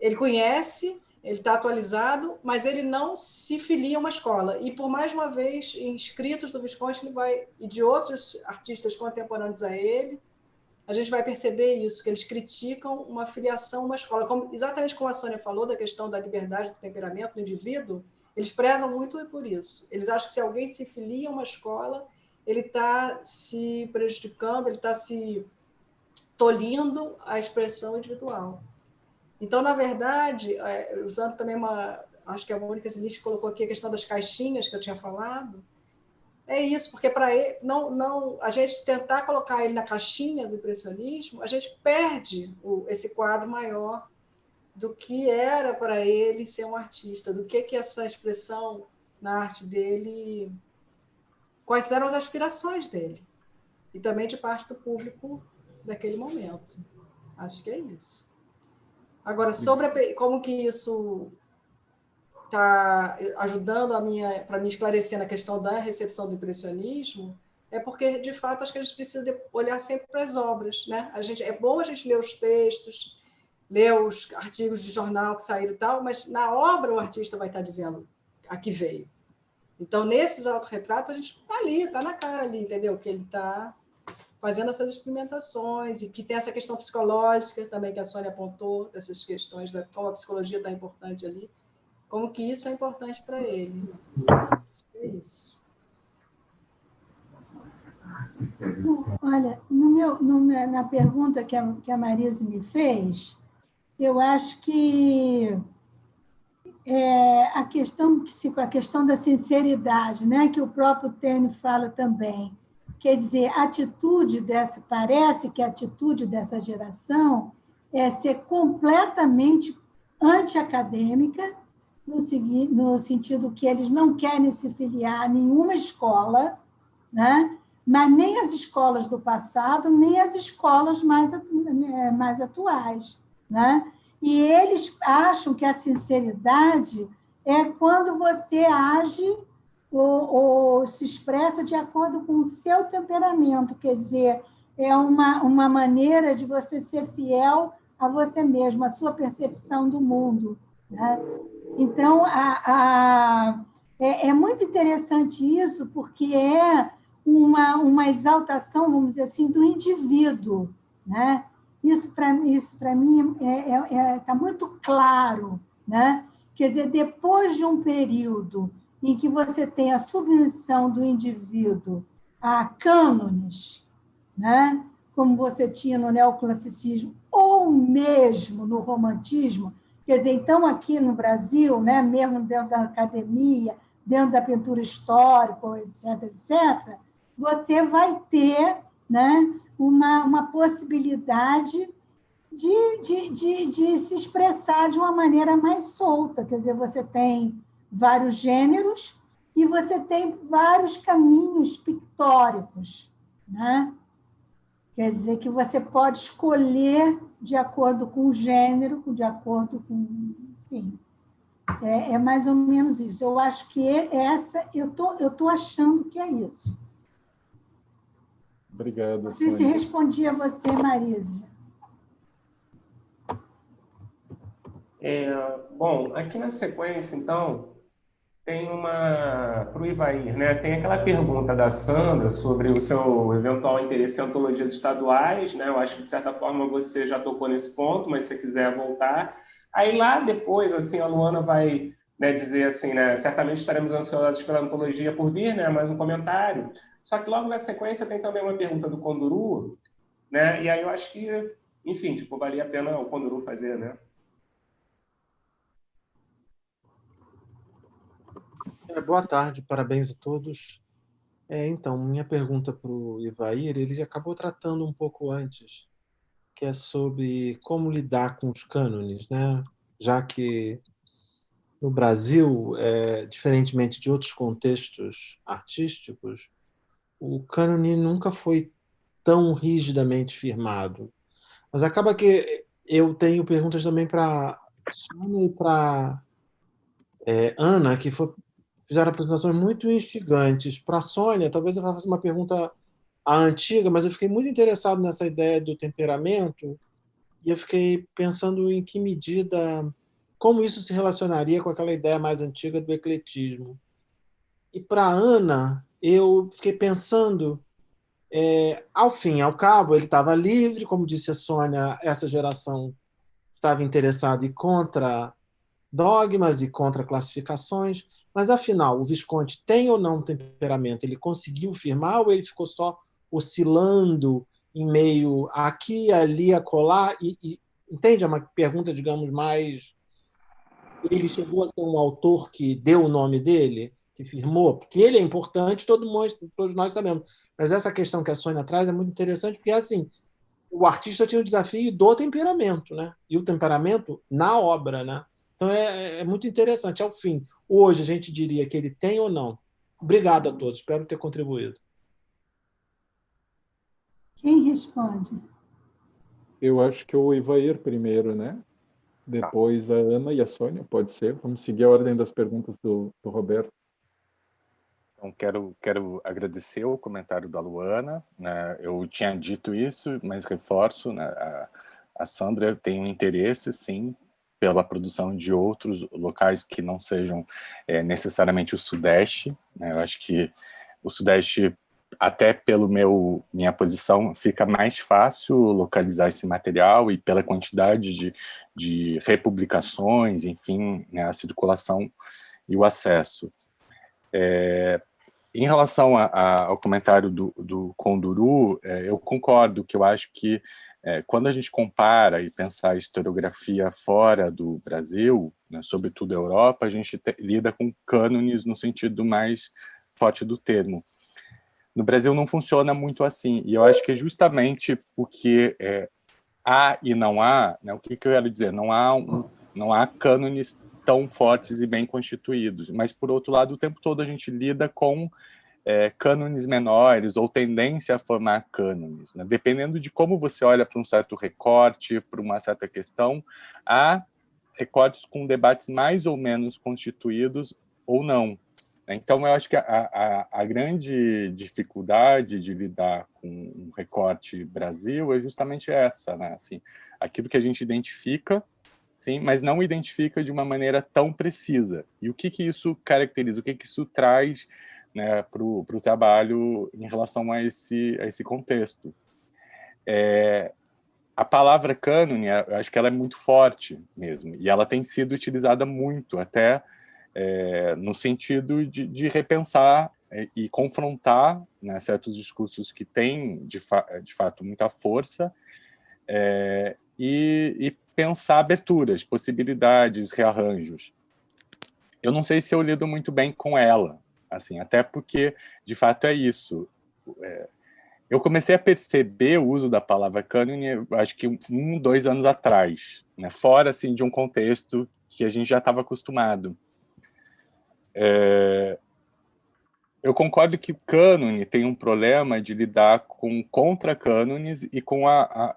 ele conhece, ele está atualizado, mas ele não se filia a uma escola. E, por mais uma vez, em escritos do Visconti, e de outros artistas contemporâneos a ele, a gente vai perceber isso, que eles criticam uma filiação a uma escola. Exatamente como a Sônia falou, da questão da liberdade do temperamento do indivíduo, eles prezam muito por isso. Eles acham que se alguém se filia a uma escola, ele está se prejudicando, ele está se tolhindo a expressão individual. Então, na verdade, usando também acho que a Mônica Zinisch colocou aqui a questão das caixinhas que eu tinha falado, é isso, porque para ele, a gente tentar colocar ele na caixinha do impressionismo, a gente perde esse quadro maior do que era para ele ser um artista, do que essa expressão na arte dele, quais eram as aspirações dele, e também de parte do público daquele momento. Acho que é isso. Agora, sobre como que isso está ajudando para me esclarecer na questão da recepção do impressionismo, é porque, de fato, acho que a gente precisa olhar sempre para as obras, né? É bom a gente ler os textos, ler os artigos de jornal que saíram e tal, mas na obra o artista vai estar dizendo a que veio. Então, nesses autorretratos, a gente está ali, está na cara ali, entendeu? Que ele está fazendo essas experimentações e que tem essa questão psicológica também que a Sônia apontou, dessas questões, como a psicologia está importante ali, como que isso é importante para ele. Acho que é isso. Olha, na pergunta que a Marisa me fez, eu acho que a questão da sinceridade, né, que o próprio Taine fala também. Quer dizer, parece que a atitude dessa geração é ser completamente anti-acadêmica, no sentido que eles não querem se filiar a nenhuma escola, né? Mas nem as escolas do passado, nem as escolas mais atuais, né? E eles acham que a sinceridade é quando você age ou se expressa de acordo com o seu temperamento, quer dizer, é uma maneira de você ser fiel a você mesmo, a sua percepção do mundo, né? Então, é muito interessante isso, porque é uma exaltação, vamos dizer assim, do indivíduo, né? Isso para mim está muito claro, né? Quer dizer, depois de um período em que você tem a submissão do indivíduo a cânones, né? Como você tinha no neoclassicismo, ou mesmo no romantismo, quer dizer, então, aqui no Brasil, né, mesmo dentro da academia, dentro da pintura histórica, etc., etc., você vai ter, né, uma possibilidade de se expressar de uma maneira mais solta. Quer dizer, você tem vários gêneros e você tem vários caminhos pictóricos, né? Quer dizer que você pode escolher de acordo com o gênero, de acordo com... Enfim, é mais ou menos isso. Eu acho que eu tô achando que é isso. Obrigado, Não sei se Sônia. respondi a você, Marisa. Bom, aqui na sequência, então, tem uma para o Ivair, né? Tem aquela pergunta da Sandra sobre o seu eventual interesse em antologias estaduais, né? Eu acho que, de certa forma, você já tocou nesse ponto, mas se você quiser voltar. Aí, lá depois, assim, a Luana vai, né, dizer assim, né? Certamente estaremos ansiosos pela antologia por vir, né? Mais um comentário. Só que logo na sequência tem também uma pergunta do Conduru, né? E aí eu acho que, enfim, tipo, valia a pena o Conduru fazer, né? Boa tarde, parabéns a todos. Então, minha pergunta para o Ivair, ele já acabou tratando um pouco antes, que é sobre como lidar com os cânones, né? Já que no Brasil, diferentemente de outros contextos artísticos, o cânone nunca foi tão rigidamente firmado. Mas acaba que eu tenho perguntas também para Sônia e para Ana, que fizeram apresentações muito instigantes. Para a Sônia, talvez eu vá fazer uma pergunta antiga, mas eu fiquei muito interessado nessa ideia do temperamento e eu fiquei pensando em que medida, como isso se relacionaria com aquela ideia mais antiga do ecletismo. E para a Ana, eu fiquei pensando, ao fim e ao cabo, ele estava livre, como disse a Sônia, essa geração estava interessada e contra dogmas e contra classificações, mas afinal, o Visconti tem ou não temperamento? Ele conseguiu firmar ou ele ficou só oscilando em meio aqui, ali, acolá? Entende? É uma pergunta, digamos, mais... Ele chegou a ser um autor que deu o nome dele, que firmou, porque ele é importante, todos nós sabemos. Mas essa questão que a Sônia traz é muito interessante, porque assim, o artista tinha o desafio do temperamento, né? E o temperamento na obra, né? Então é muito interessante. Ao fim, hoje a gente diria que ele tem ou não. Obrigado a todos, espero ter contribuído. Quem responde? Eu acho que o Ivair primeiro, né? Depois a Ana e a Sônia, pode ser. Vamos seguir a ordem das perguntas do Roberto. Então, quero agradecer o comentário da Luana, né? Eu tinha dito isso, mas reforço, né? A Sandra tem um interesse, sim, pela produção de outros locais que não sejam necessariamente o Sudeste, né? Eu acho que o Sudeste, até pelo minha posição, fica mais fácil localizar esse material e pela quantidade de republicações, enfim, né? A circulação e o acesso. Em relação ao comentário do Conduru, eu concordo que eu acho que quando a gente compara e pensa a historiografia fora do Brasil, né, sobretudo a Europa, a gente lida com cânones no sentido mais forte do termo. No Brasil não funciona muito assim, e eu acho que é justamente porque há e não há, né, o que eu quero dizer, não há cânones tão fortes e bem constituídos, mas, por outro lado, o tempo todo a gente lida com cânones menores ou tendência a formar cânones, né? Dependendo de como você olha para um certo recorte, para uma certa questão, há recortes com debates mais ou menos constituídos ou não. Então, eu acho que a grande dificuldade de lidar com um recorte Brasil é justamente essa, né? Assim, aquilo que a gente identifica, sim, mas não identifica de uma maneira tão precisa. E o que isso caracteriza, o que isso traz, né, para o trabalho em relação a esse contexto? A palavra cânone, eu acho que ela é muito forte mesmo, e ela tem sido utilizada muito, até no sentido de repensar e confrontar, né, certos discursos que têm, de fato, muita força, e pensar aberturas, possibilidades, rearranjos. eu não sei se eu lido muito bem com ela, assim, até porque, de fato, é isso. Eu comecei a perceber o uso da palavra cânone, acho que 2 anos atrás, né? Fora assim, de um contexto que a gente já estava acostumado. Eu concordo que o cânone tem um problema de lidar com contra-cânones e com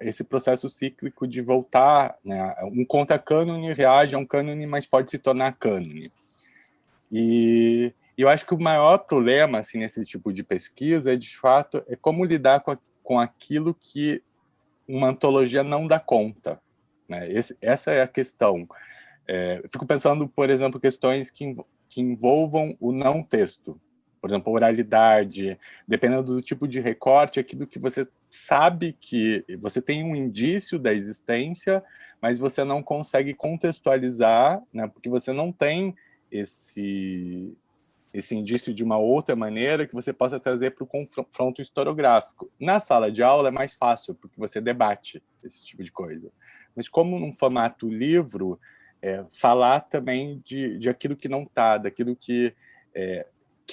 esse processo cíclico de voltar, né? Um contra-cânone reage a um cânone, mas pode se tornar cânone. E eu acho que o maior problema assim, nesse tipo de pesquisa, de fato, é como lidar com aquilo que uma antologia não dá conta, né? Essa é a questão. Eu fico pensando, por exemplo, questões que envolvam o não texto. Por exemplo, oralidade, dependendo do tipo de recorte, aquilo que você sabe que você tem um indício da existência, mas você não consegue contextualizar, né? Porque você não tem esse indício de uma outra maneira que você possa trazer para o confronto historiográfico. Na sala de aula é mais fácil, porque você debate esse tipo de coisa. Mas como num formato livro, falar também de aquilo que não está, daquilo que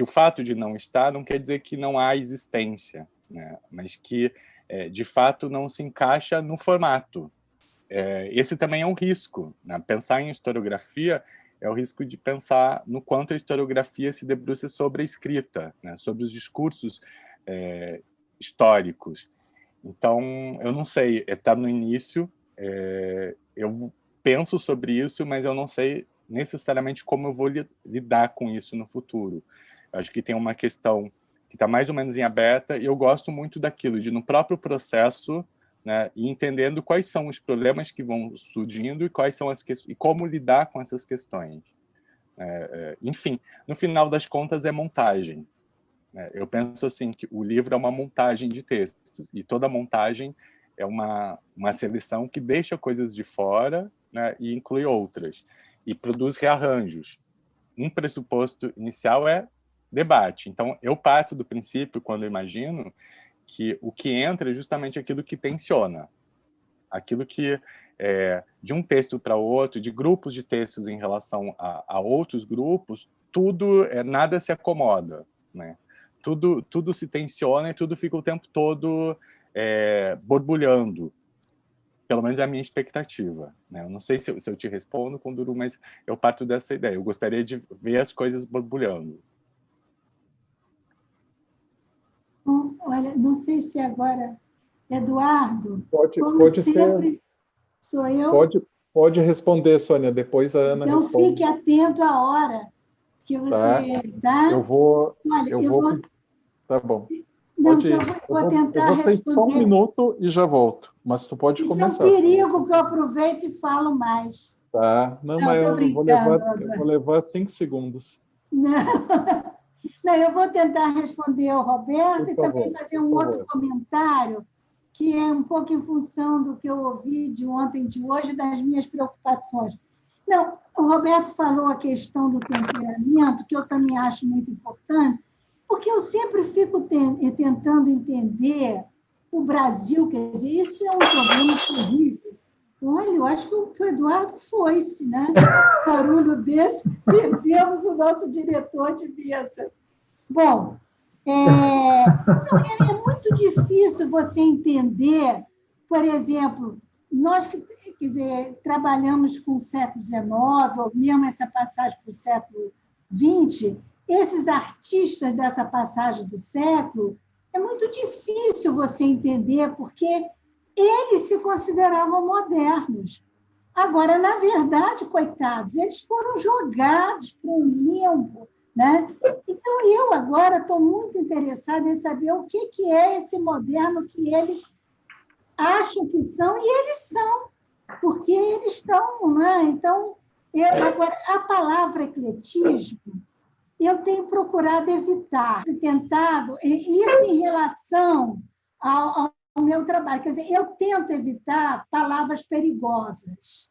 o fato de não estar não quer dizer que não há existência, né? Mas que, de fato, não se encaixa no formato. Esse também é um risco, né? Pensar em historiografia é o risco de pensar no quanto a historiografia se debruça sobre a escrita, né? Sobre os discursos históricos. Então, eu não sei, está no início, eu penso sobre isso, mas eu não sei necessariamente como eu vou lidar com isso no futuro. Eu acho que tem uma questão que está mais ou menos em aberta, e eu gosto muito daquilo, de no próprio processo, né, e entendendo quais são os problemas que vão surgindo e quais são e como lidar com essas questões. Enfim, no final das contas é montagem. Eu penso assim que o livro é uma montagem de textos, e toda montagem é uma seleção que deixa coisas de fora, né, e inclui outras, e produz rearranjos. Um pressuposto inicial é debate. Então, eu parto do princípio, quando eu imagino, que o que entra é justamente aquilo que tensiona, aquilo que, de um texto para outro, de grupos de textos em relação a outros grupos, nada se acomoda, né? Tudo se tensiona e tudo fica o tempo todo borbulhando. Pelo menos é a minha expectativa, né? Eu não sei se eu te respondo, Kunduro, mas eu parto dessa ideia. Eu gostaria de ver as coisas borbulhando. Olha, não sei se agora, Eduardo, pode sempre, ser. Sou eu? Pode responder, Sônia, depois a Ana então, responde. Fique atento à hora que você dá. Eu vou... Olha, eu vou... Tá bom. Não, Pode ir. eu vou tentar responder. Ter só um minuto e já volto, mas tu pode começar. Isso é um perigo que eu aproveito e falo mais. Tá. Não, mas eu vou levar 5 segundos. Não, eu vou tentar responder ao Roberto e também fazer um outro comentário, que é um pouco em função do que eu ouvi de ontem, de hoje, das minhas preocupações. Não, o Roberto falou a questão do temperamento, que eu também acho muito importante, porque eu sempre fico tentando entender o Brasil, quer dizer, isso é um problema terrível. Olha, eu acho que o Eduardo foi-se, né? Barulho desse, perdemos o nosso diretor de mesa. Bom, é muito difícil você entender, por exemplo, nós que trabalhamos com o século XIX, ou mesmo essa passagem para o século XX, esses artistas dessa passagem do século, é muito difícil você entender, porque eles se consideravam modernos. Agora, na verdade, coitados, eles foram jogados para um limbo, né? Então, eu agora estou muito interessada em saber o que é esse moderno que eles acham que são, e eles são, porque eles estão, né? Então, agora, a palavra ecletismo, eu tenho procurado evitar, tentado, isso em relação ao meu trabalho. Quer dizer, eu tento evitar palavras perigosas.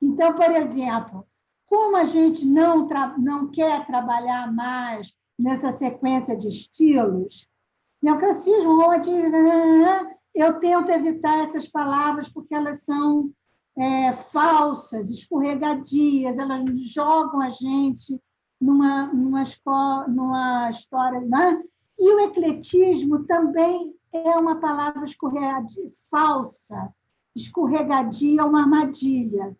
Então, por exemplo, como a gente não quer trabalhar mais nessa sequência de estilos, neoclassicismo, eu tento evitar essas palavras porque elas são falsas, escorregadias, elas jogam a gente numa história, né? E o ecletismo também é uma palavra falsa, escorregadia, uma armadilha.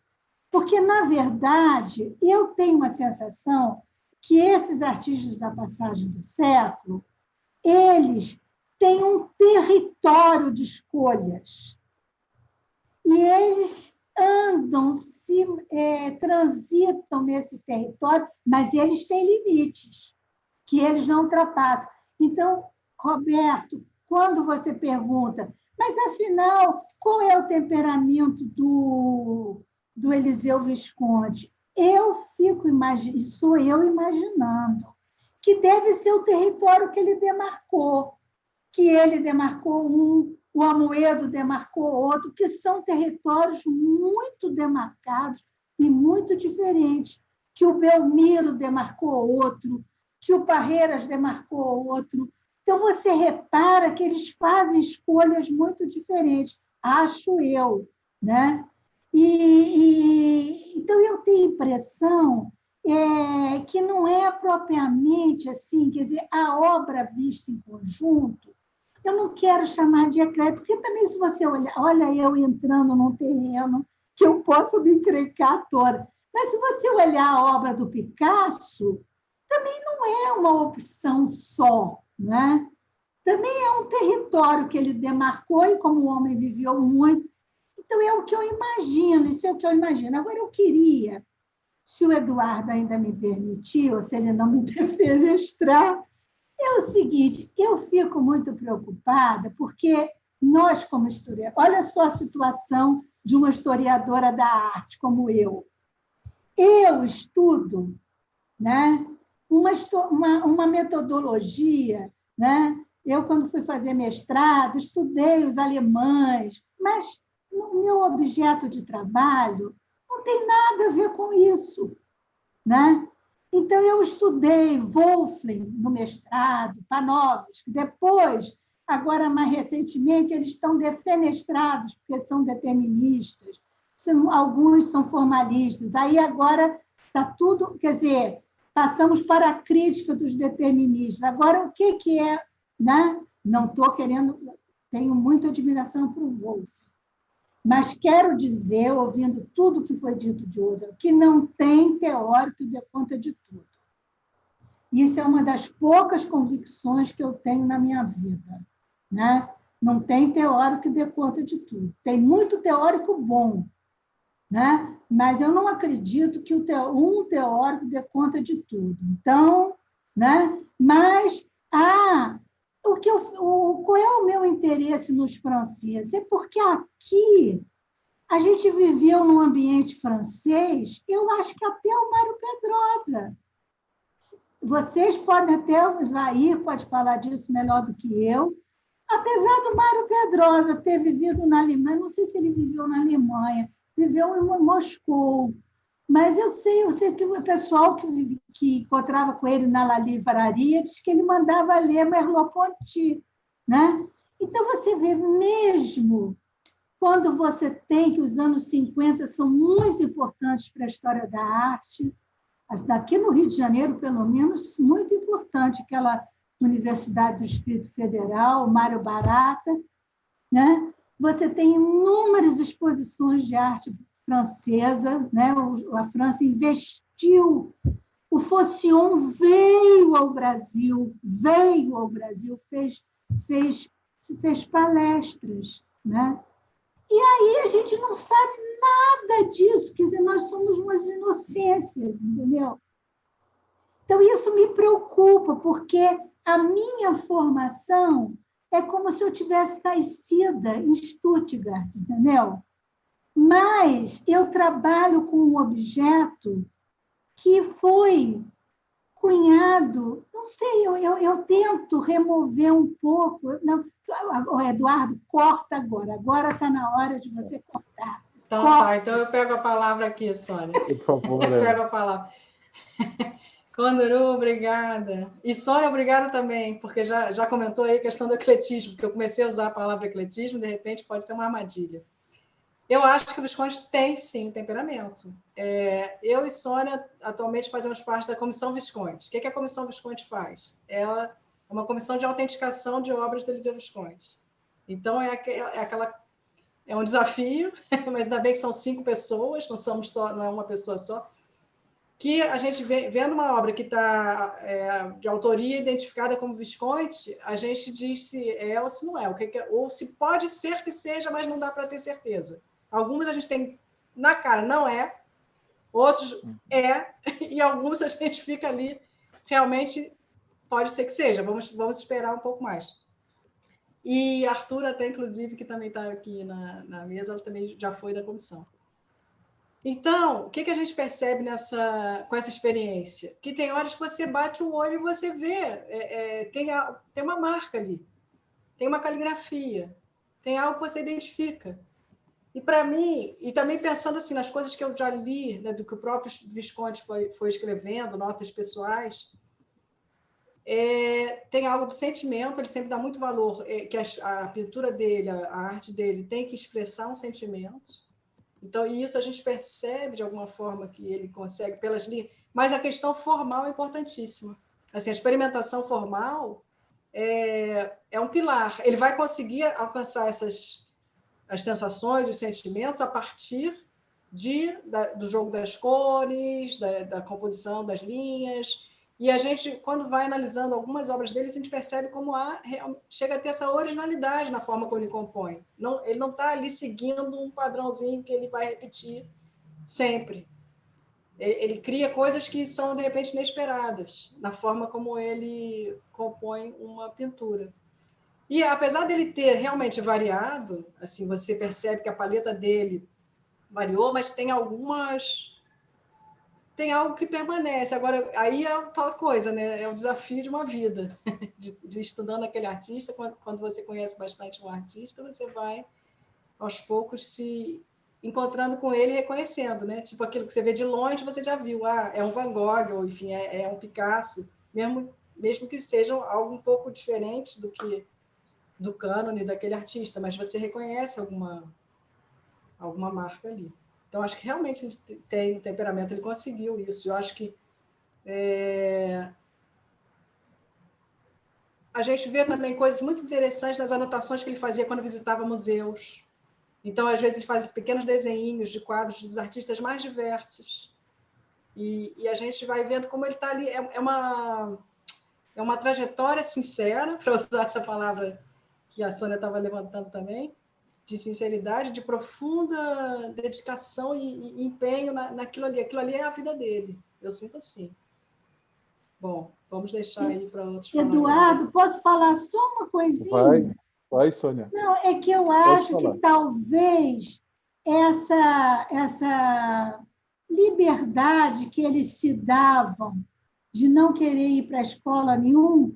Porque, na verdade, eu tenho uma sensação que esses artistas da passagem do século, eles têm um território de escolhas. E eles transitam nesse território, mas eles têm limites, que eles não ultrapassam. Então, Roberto, quando você pergunta, mas, afinal, qual é o temperamento do Eliseu Visconti? Eu fico imaginando, sou eu imaginando, que deve ser o território que ele demarcou, o Amoedo demarcou outro, que são territórios muito demarcados e muito diferentes, que o Belmiro demarcou outro, que o Parreiras demarcou outro. Então, você repara que eles fazem escolhas muito diferentes, acho eu, né? Então, eu tenho a impressão que não é propriamente assim, quer dizer, a obra vista em conjunto, eu não quero chamar de eclético, porque também, se você olha eu entrando num terreno que eu posso me encrencar toda, mas se você olhar a obra do Picasso, também não é uma opção só, né? Também é um território que ele demarcou e como o homem viveu muito. Então, é o que eu imagino, isso é o que eu imagino. Agora, eu queria, se o Eduardo ainda me permitir, ou se ele não me defenestrar, é o seguinte, eu fico muito preocupada porque nós, como historiadores, olha só a situação de uma historiadora da arte como eu. Eu estudo, né, uma metodologia, né? Eu, quando fui fazer mestrado, estudei os alemães, mas o meu objeto de trabalho não tem nada a ver com isso, né? Então, eu estudei Wolfling no mestrado, Panofsky, depois, agora mais recentemente, eles estão defenestrados, porque são deterministas, alguns são formalistas. Aí, agora, está tudo, quer dizer, passamos para a crítica dos deterministas. Agora, o que é, né? Não estou querendo, tenho muita admiração para o Wolfling, mas quero dizer, ouvindo tudo que foi dito de hoje, que não tem teórico que dê conta de tudo. Isso é uma das poucas convicções que eu tenho na minha vida, né? Não tem teórico que dê conta de tudo. Tem muito teórico bom, né? Mas eu não acredito que um teórico dê conta de tudo. Então, né? Mas qual é o meu interesse nos franceses? É porque aqui a gente viveu num ambiente francês, eu acho que até o Mário Pedrosa. Vocês podem até, o Jair pode falar disso melhor do que eu, apesar do Mário Pedrosa ter vivido na Alemanha, não sei se ele viveu na Alemanha, viveu em Moscou, mas eu sei que o pessoal que encontrava com ele na livraria diz que ele mandava ler Merleau-Ponty, né? Então, você vê mesmo quando você tem que os anos 50 são muito importantes para a história da arte, aqui no Rio de Janeiro, pelo menos, muito importante, aquela Universidade do Distrito Federal, Mário Barata, né? Você tem inúmeras exposições de arte francesa, né? A França investiu, o Faucillon veio ao Brasil, fez palestras, né? E aí a gente não sabe nada disso, quer dizer, nós somos umas inocências, entendeu? Então, isso me preocupa, porque a minha formação é como se eu tivesse nascida em Stuttgart, entendeu? Mas eu trabalho com um objeto que foi cunhado, não sei, eu tento remover um pouco. Não, Eduardo, corta agora está na hora de você cortar. Então, tá, então eu pego a palavra aqui, Sônia. Por favor. Eu pego a palavra. Conduru, obrigada. E Sônia, obrigada também, porque já comentou aí a questão do ecletismo, que eu comecei a usar a palavra ecletismo, de repente pode ser uma armadilha. Eu acho que o Visconde tem, sim, temperamento. Eu e Sônia, atualmente, fazemos parte da Comissão Visconde. O que a Comissão Visconde faz? Ela é uma comissão de autenticação de obras do Eliseu Visconde. Então, é um desafio, mas ainda bem que são 5 pessoas, não é uma pessoa só, que a gente, vendo uma obra que está de autoria identificada como Visconde, a gente diz se é ou se não é, ou se pode ser que seja, mas não dá para ter certeza. Algumas a gente tem na cara, não é, outros e alguns a gente fica ali, realmente pode ser que seja, vamos esperar um pouco mais. E a Arthur, até inclusive, que também está aqui na mesa, ela também já foi da comissão. Então, o que a gente percebe com essa experiência? Que tem horas que você bate o olho e você vê, tem uma marca ali, tem uma caligrafia, tem algo que você identifica. E para mim, e também pensando assim nas coisas que eu já li, né, do que o próprio Visconde foi escrevendo, notas pessoais, tem algo do sentimento, ele sempre dá muito valor, que a pintura dele, a arte dele tem que expressar um sentimento. Então, isso a gente percebe de alguma forma que ele consegue pelas linhas, mas a questão formal é importantíssima. Assim, a experimentação formal é um pilar. Ele vai conseguir alcançar as sensações, os sentimentos a partir do jogo das cores, da composição das linhas. E a gente, quando vai analisando algumas obras dele, a gente percebe como chega a ter essa originalidade na forma como ele compõe. Ele não está ali seguindo um padrãozinho que ele vai repetir sempre. Ele cria coisas que são, de repente, inesperadas na forma como ele compõe uma pintura. E, apesar dele ter realmente variado, assim, você percebe que a paleta dele variou, mas tem algo que permanece. Agora, aí é tal coisa, né? É o desafio de uma vida, de estudando aquele artista. Quando você conhece bastante um artista, você vai, aos poucos, se encontrando com ele e reconhecendo, né? Tipo, aquilo que você vê de longe, você já viu. É um Van Gogh, ou, enfim, é um Picasso, mesmo que seja algo um pouco diferente do cânone daquele artista, mas você reconhece alguma marca ali. Então, acho que realmente ele tem um temperamento, ele conseguiu isso. Eu acho que a gente vê também coisas muito interessantes nas anotações que ele fazia quando visitava museus. Então, às vezes, ele faz pequenos desenhinhos de quadros dos artistas mais diversos. E a gente vai vendo como ele está ali. É uma trajetória sincera, para usar essa palavra que a Sônia estava levantando também, de sinceridade, de profunda dedicação e empenho naquilo ali. Aquilo ali é a vida dele. Eu sinto assim. Bom, vamos deixar aí para outros falarem. Eduardo, posso falar só uma coisinha? Vai, Sônia. Não, é que eu acho que talvez essa liberdade que eles se davam de não querer ir para a escola nenhuma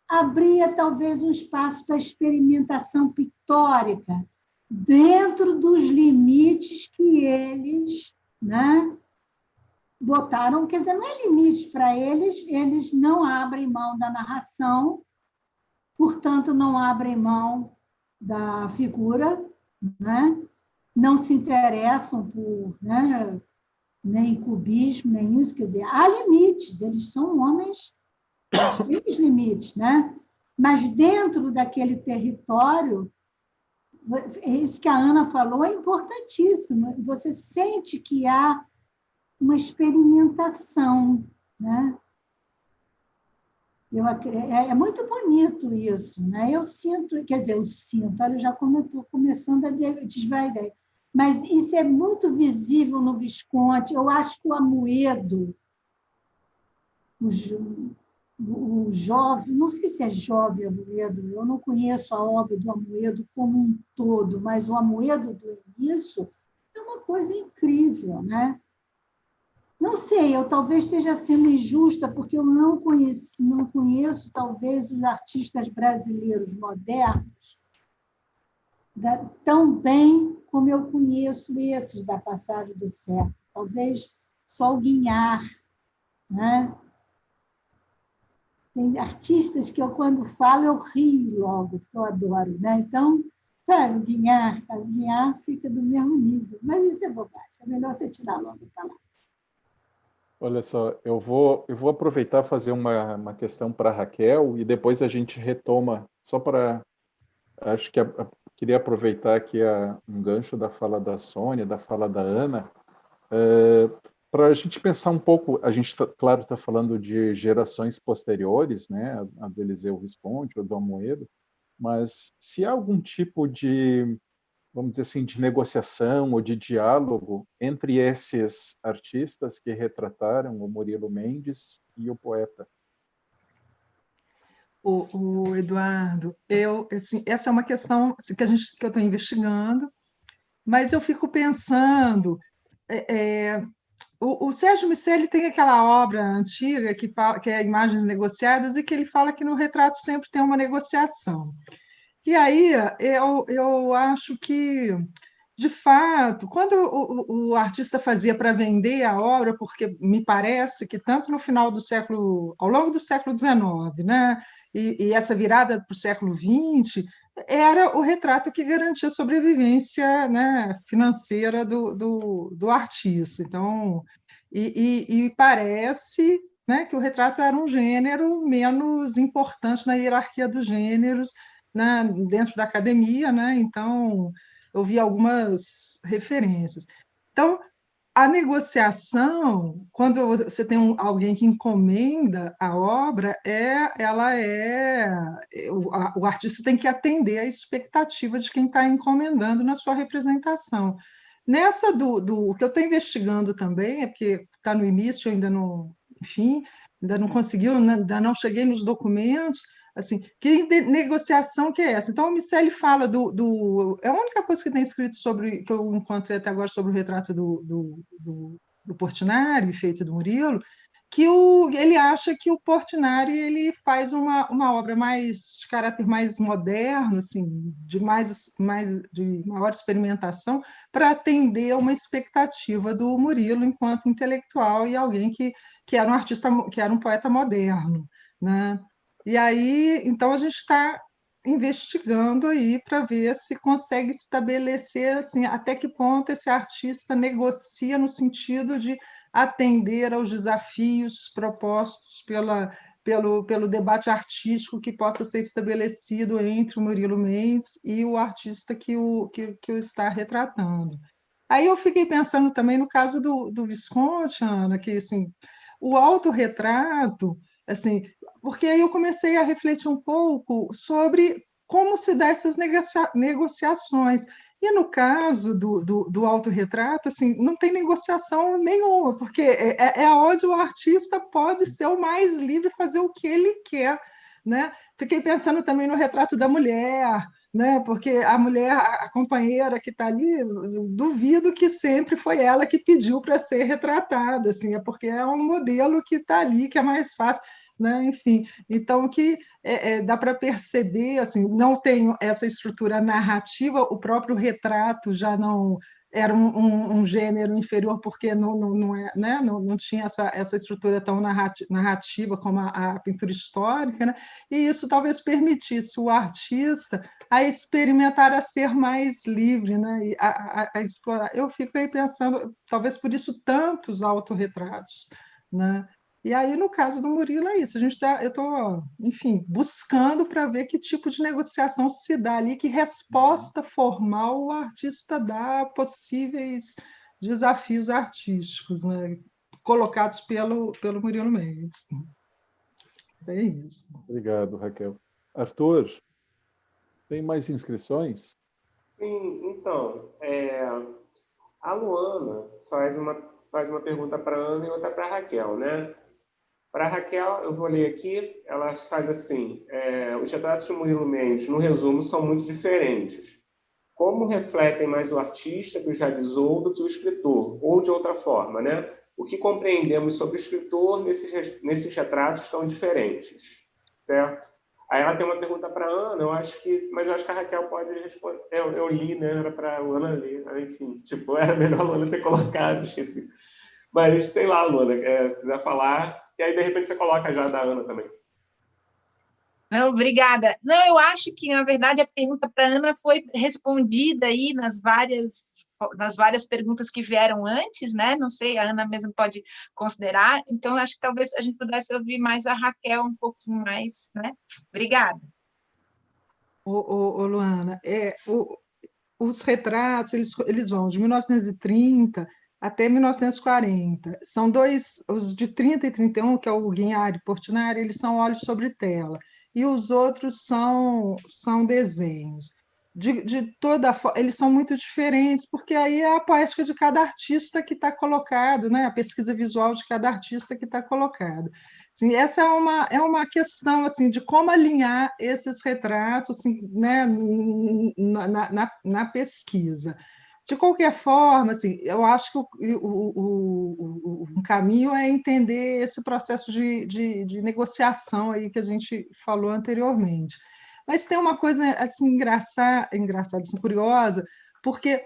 abria talvez um espaço para experimentação pictórica dentro dos limites que eles, né, botaram. Quer dizer, não é limite para eles, eles não abrem mão da narração, portanto, não abrem mão da figura, né? Não se interessam por, né, nem cubismo, nem isso. Quer dizer, há limites, eles são homens, eles têm os limites, né? Mas dentro daquele território, isso que a Ana falou é importantíssimo. Você sente que há uma experimentação, né? É muito bonito isso, né? Eu sinto, olha, eu já estou começando a desviar a ideia, mas isso é muito visível no Visconde. Eu acho que o Amoedo, o jovem, não sei se é jovem Amoedo, eu não conheço a obra do Amoedo como um todo, mas o Amoedo do início é uma coisa incrível, né? Não sei, eu talvez esteja sendo injusta, porque eu não conheço talvez os artistas brasileiros modernos tão bem como eu conheço esses da passagem do século. Talvez só o Guignard, né? Tem artistas que eu, quando falo, eu rio logo, porque eu adoro, né? Então, Sabe, guinhar fica do mesmo nível. Mas isso é bobagem. É melhor você tirar logo e falar. Olha só, eu vou aproveitar e fazer uma questão para a Raquel e depois a gente retoma, só para... Acho que queria aproveitar aqui um gancho da fala da Sônia, da fala da Ana, para a gente pensar um pouco. A gente, claro, está falando de gerações posteriores, né, a do Eliseu Visconti, ou do Amoedo, mas se há algum tipo de, vamos dizer assim, de negociação ou de diálogo entre esses artistas que retrataram o Murilo Mendes e o poeta. O Eduardo, assim, essa é uma questão assim, que eu estou investigando, mas eu fico pensando, o Sérgio Miceli tem aquela obra antiga que fala que é Imagens Negociadas e que ele fala que no retrato sempre tem uma negociação. E aí eu acho que, de fato, quando o artista fazia para vender a obra, porque me parece que tanto no final do século, ao longo do século XIX, né, e essa virada para o século XX, era o retrato que garantia a sobrevivência, né, financeira do artista. Então, e parece, né, que o retrato era um gênero menos importante na hierarquia dos gêneros, né, dentro da academia, né? Então, eu vi algumas referências. Então, a negociação, quando você tem alguém que encomenda a obra, o artista tem que atender à expectativa de quem está encomendando na sua representação. Nessa o que eu estou investigando também, é porque está no início, ainda não, enfim, ainda não conseguiu, ainda não cheguei nos documentos, assim, que negociação que é essa? Então, o Miceli fala é a única coisa que tem escrito sobre, que eu encontrei até agora sobre o retrato do Portinari, feito do Murilo, que ele acha que o Portinari ele faz uma obra de caráter mais moderno, assim, de maior experimentação, para atender a uma expectativa do Murilo enquanto intelectual e alguém que era um artista, que era um poeta moderno, né? E aí, então, a gente está investigando aí para ver se consegue estabelecer assim, até que ponto esse artista negocia no sentido de atender aos desafios propostos pelo debate artístico que possa ser estabelecido entre o Murilo Mendes e o artista que o está retratando. Aí eu fiquei pensando também no caso do Visconti, Ana, que assim, o autorretrato, assim, porque aí eu comecei a refletir um pouco sobre como se dá essas negociações. E no caso do autorretrato, assim, não tem negociação nenhuma, porque é onde o artista pode ser o mais livre, fazer o que ele quer, né? Fiquei pensando também no retrato da mulher, né? Porque a mulher, a companheira que está ali, duvido que sempre foi ela que pediu para ser retratada, assim, é porque é um modelo que está ali, que é mais fácil, né? Enfim, então que dá para perceber, assim, não tem essa estrutura narrativa, o próprio retrato já não era um gênero inferior porque não tinha essa estrutura tão narrativa como a pintura histórica, né? E isso talvez permitisse o artista a experimentar, a ser mais livre, né? E a explorar. Eu fico aí pensando, talvez por isso tantos autorretratos, né? E aí, no caso do Murilo, é isso. Eu estou, enfim, buscando para ver que tipo de negociação se dá ali, que resposta formal o artista dá a possíveis desafios artísticos, né? Colocados pelo Murilo Mendes. É isso. Obrigado, Raquel. Arthur, tem mais inscrições? Sim, então, a Luana faz uma pergunta para a Ana e outra para a Raquel, né? Para a Raquel, eu vou ler aqui, ela faz assim, os retratos de Murilo Mendes, no resumo, são muito diferentes. Como refletem mais o artista que os realizou do que o escritor? Ou de outra forma, né? O que compreendemos sobre o escritor nesses retratos tão diferentes? Certo? Aí ela tem uma pergunta para a Ana, mas eu acho que a Raquel pode responder. Eu li, né? Era para a Ana ler. Enfim, tipo, era melhor a Luana ter colocado, esqueci. Mas, sei lá, Luana, se quiser falar, e aí, de repente, você coloca já da Ana também. Não, obrigada. Não, eu acho que, na verdade, a pergunta para a Ana foi respondida aí nas várias perguntas que vieram antes, né? Não sei, a Ana mesmo pode considerar. Então, acho que talvez a gente pudesse ouvir mais a Raquel um pouquinho mais, né? Obrigada. Luana, os retratos, eles vão de 1930 até 1940. São dois, os de 30 e 31, que é o Guinhari e Portinari, eles são óleos sobre tela. E os outros são desenhos. De toda forma, eles são muito diferentes, porque aí é a poética de cada artista que está colocado, né? A pesquisa visual de cada artista que está colocado. Assim, essa é uma questão assim, de como alinhar esses retratos assim, né, na pesquisa. De qualquer forma, assim, eu acho que um caminho é entender esse processo de negociação aí que a gente falou anteriormente. Mas tem uma coisa assim, engraçada assim, curiosa, porque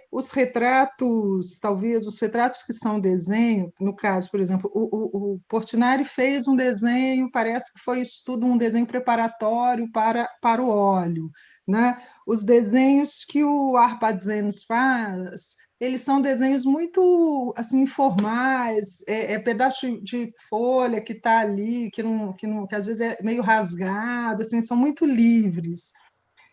talvez os retratos que são desenho, no caso, por exemplo, o Portinari fez um desenho, parece que foi estudo, um desenho preparatório para o óleo, né? Os desenhos que o Arpadzemos faz, eles são desenhos muito assim informais, pedaço de folha que está ali, que às vezes é meio rasgado, assim, são muito livres.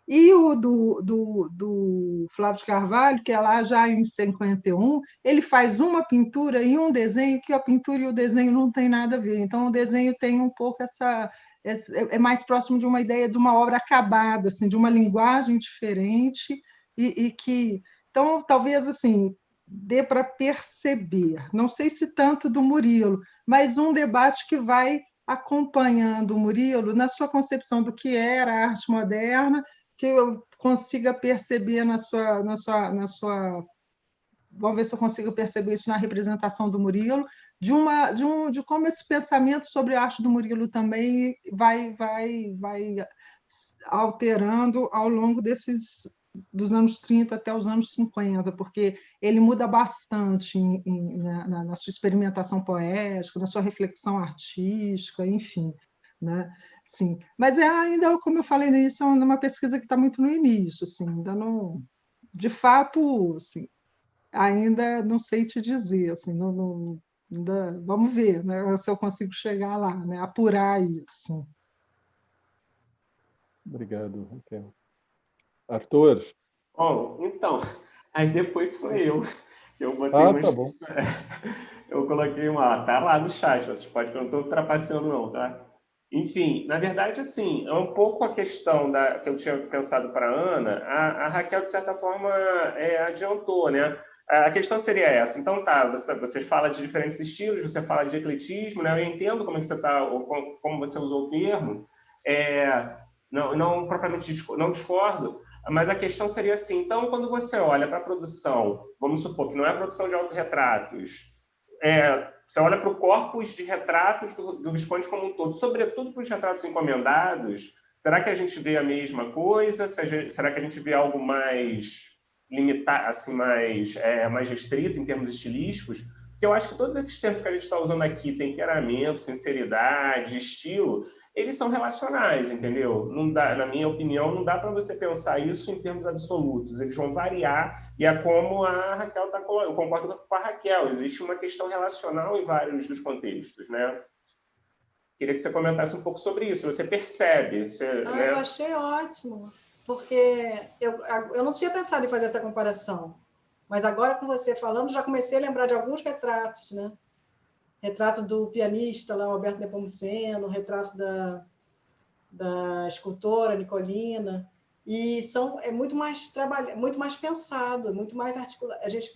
E o do Flávio de Carvalho, que é lá já em 51, ele faz uma pintura e um desenho que a pintura e o desenho não tem nada a ver. Então, o desenho tem um pouco é mais próximo de uma ideia de uma obra acabada, assim, de uma linguagem diferente e que, então, talvez assim dê para perceber. Não sei se tanto do Murilo, mas um debate que vai acompanhando o Murilo na sua concepção do que era a arte moderna, que eu consiga perceber vamos ver se eu consigo perceber isso na representação do Murilo, de como esse pensamento sobre a arte do Murilo também vai alterando ao longo dos anos 30 até os anos 50, porque ele muda bastante na sua experimentação poética, na sua reflexão artística, enfim, né? Sim, mas ainda, como eu falei no início, é uma pesquisa que está muito no início, assim, ainda não, de fato, assim, ainda não sei te dizer, assim, ainda, vamos ver, né, se eu consigo chegar lá, né, apurar isso. Obrigado, Raquel. Arthur? Bom, então, aí depois sou eu, que eu botei tá bom. Eu coloquei tá lá no chat, vocês podem, eu não estou trapaceando não, tá? Enfim, na verdade, assim, é um pouco a questão que eu tinha pensado para a Ana, a Raquel, de certa forma, adiantou, né? A questão seria essa. Então, você fala de diferentes estilos, você fala de ecletismo, né? Eu entendo como é que você como você usou o termo, não propriamente não discordo, mas a questão seria assim, então, quando você olha para a produção, vamos supor que não é a produção de autorretratos, você olha para o corpus de retratos do Visconde como um todo, sobretudo para os retratos encomendados, será que a gente vê a mesma coisa? Será que a gente vê algo mais limitado, assim, mais restrito em termos estilísticos? Porque eu acho que todos esses termos que a gente está usando aqui, temperamento, sinceridade, estilo, eles são relacionais, entendeu? Não dá, na minha opinião, não dá para você pensar isso em termos absolutos. Eles vão variar, e é como a Raquel está colocando. Eu concordo com a Raquel, existe uma questão relacional em vários dos contextos, né? Queria que você comentasse um pouco sobre isso. Você percebe? Eu achei ótimo, porque eu não tinha pensado em fazer essa comparação, mas agora, com você falando, já comecei a lembrar de alguns retratos, né? Retrato do pianista, lá, Alberto Nepomuceno, retrato da escultora Nicolina, e é muito mais muito mais pensado, muito mais articulado. A gente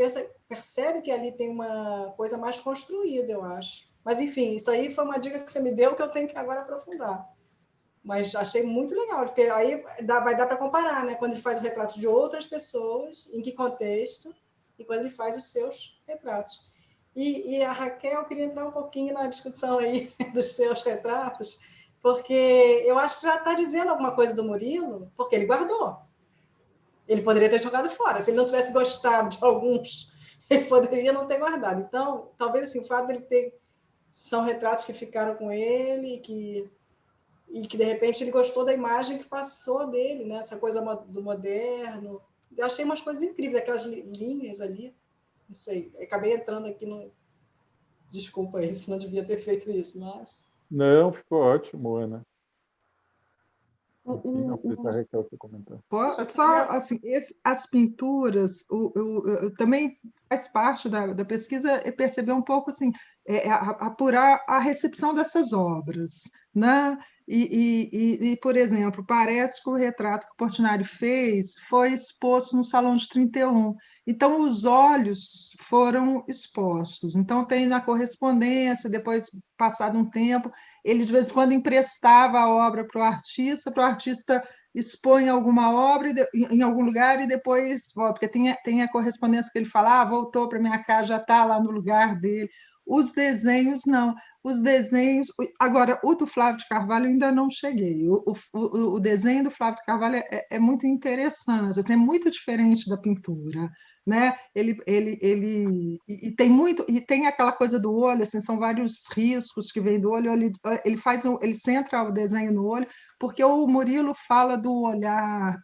percebe que ali tem uma coisa mais construída, eu acho. Mas, enfim, isso aí foi uma dica que você me deu que eu tenho que agora aprofundar. Mas achei muito legal, porque aí vai dar para comparar, né? Quando ele faz o retrato de outras pessoas, em que contexto, e quando ele faz os seus retratos. E a Raquel, queria entrar um pouquinho na discussão aí dos seus retratos, porque eu acho que já está dizendo alguma coisa do Murilo, porque ele guardou. Ele poderia ter jogado fora. Se ele não tivesse gostado de alguns, ele poderia não ter guardado. Então, talvez assim, o fato dele ter... São retratos que ficaram com ele, e que, de repente, ele gostou da imagem que passou dele, né? Essa coisa do moderno. Eu achei umas coisas incríveis, aquelas linhas ali. Não sei, acabei entrando aqui no... Desculpa aí, se não devia ter feito isso, mas... Não, ficou ótimo, Ana. Enfim, não sei se a O, Raquel quer comentar. Só assim, as pinturas também faz parte da pesquisa perceber um pouco assim, apurar a recepção dessas obras, né? Por exemplo, parece que o retrato que o Portinari fez foi exposto no Salão de 31. Então, os olhos foram expostos. Então, tem na correspondência, depois, passado um tempo, ele, de vez em quando, emprestava a obra para o artista expõe alguma obra em algum lugar e depois volta, porque tem a correspondência que ele fala, voltou para minha casa, já está lá no lugar dele. Os desenhos, não. Os desenhos... Agora, o do Flávio de Carvalho eu ainda não cheguei. O desenho do Flávio de Carvalho é muito interessante, assim, é muito diferente da pintura, né? E tem muito, e tem aquela coisa do olho, assim, são vários riscos que vêm do olho, ele centra o desenho no olho, porque o Murilo fala do olhar,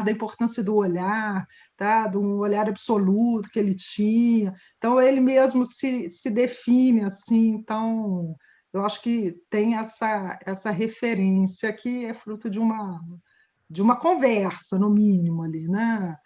da importância do olhar, tá? De um olhar absoluto que ele tinha. Então, ele mesmo se define assim. Então, eu acho que tem essa referência que é fruto de uma conversa, no mínimo, ali, né?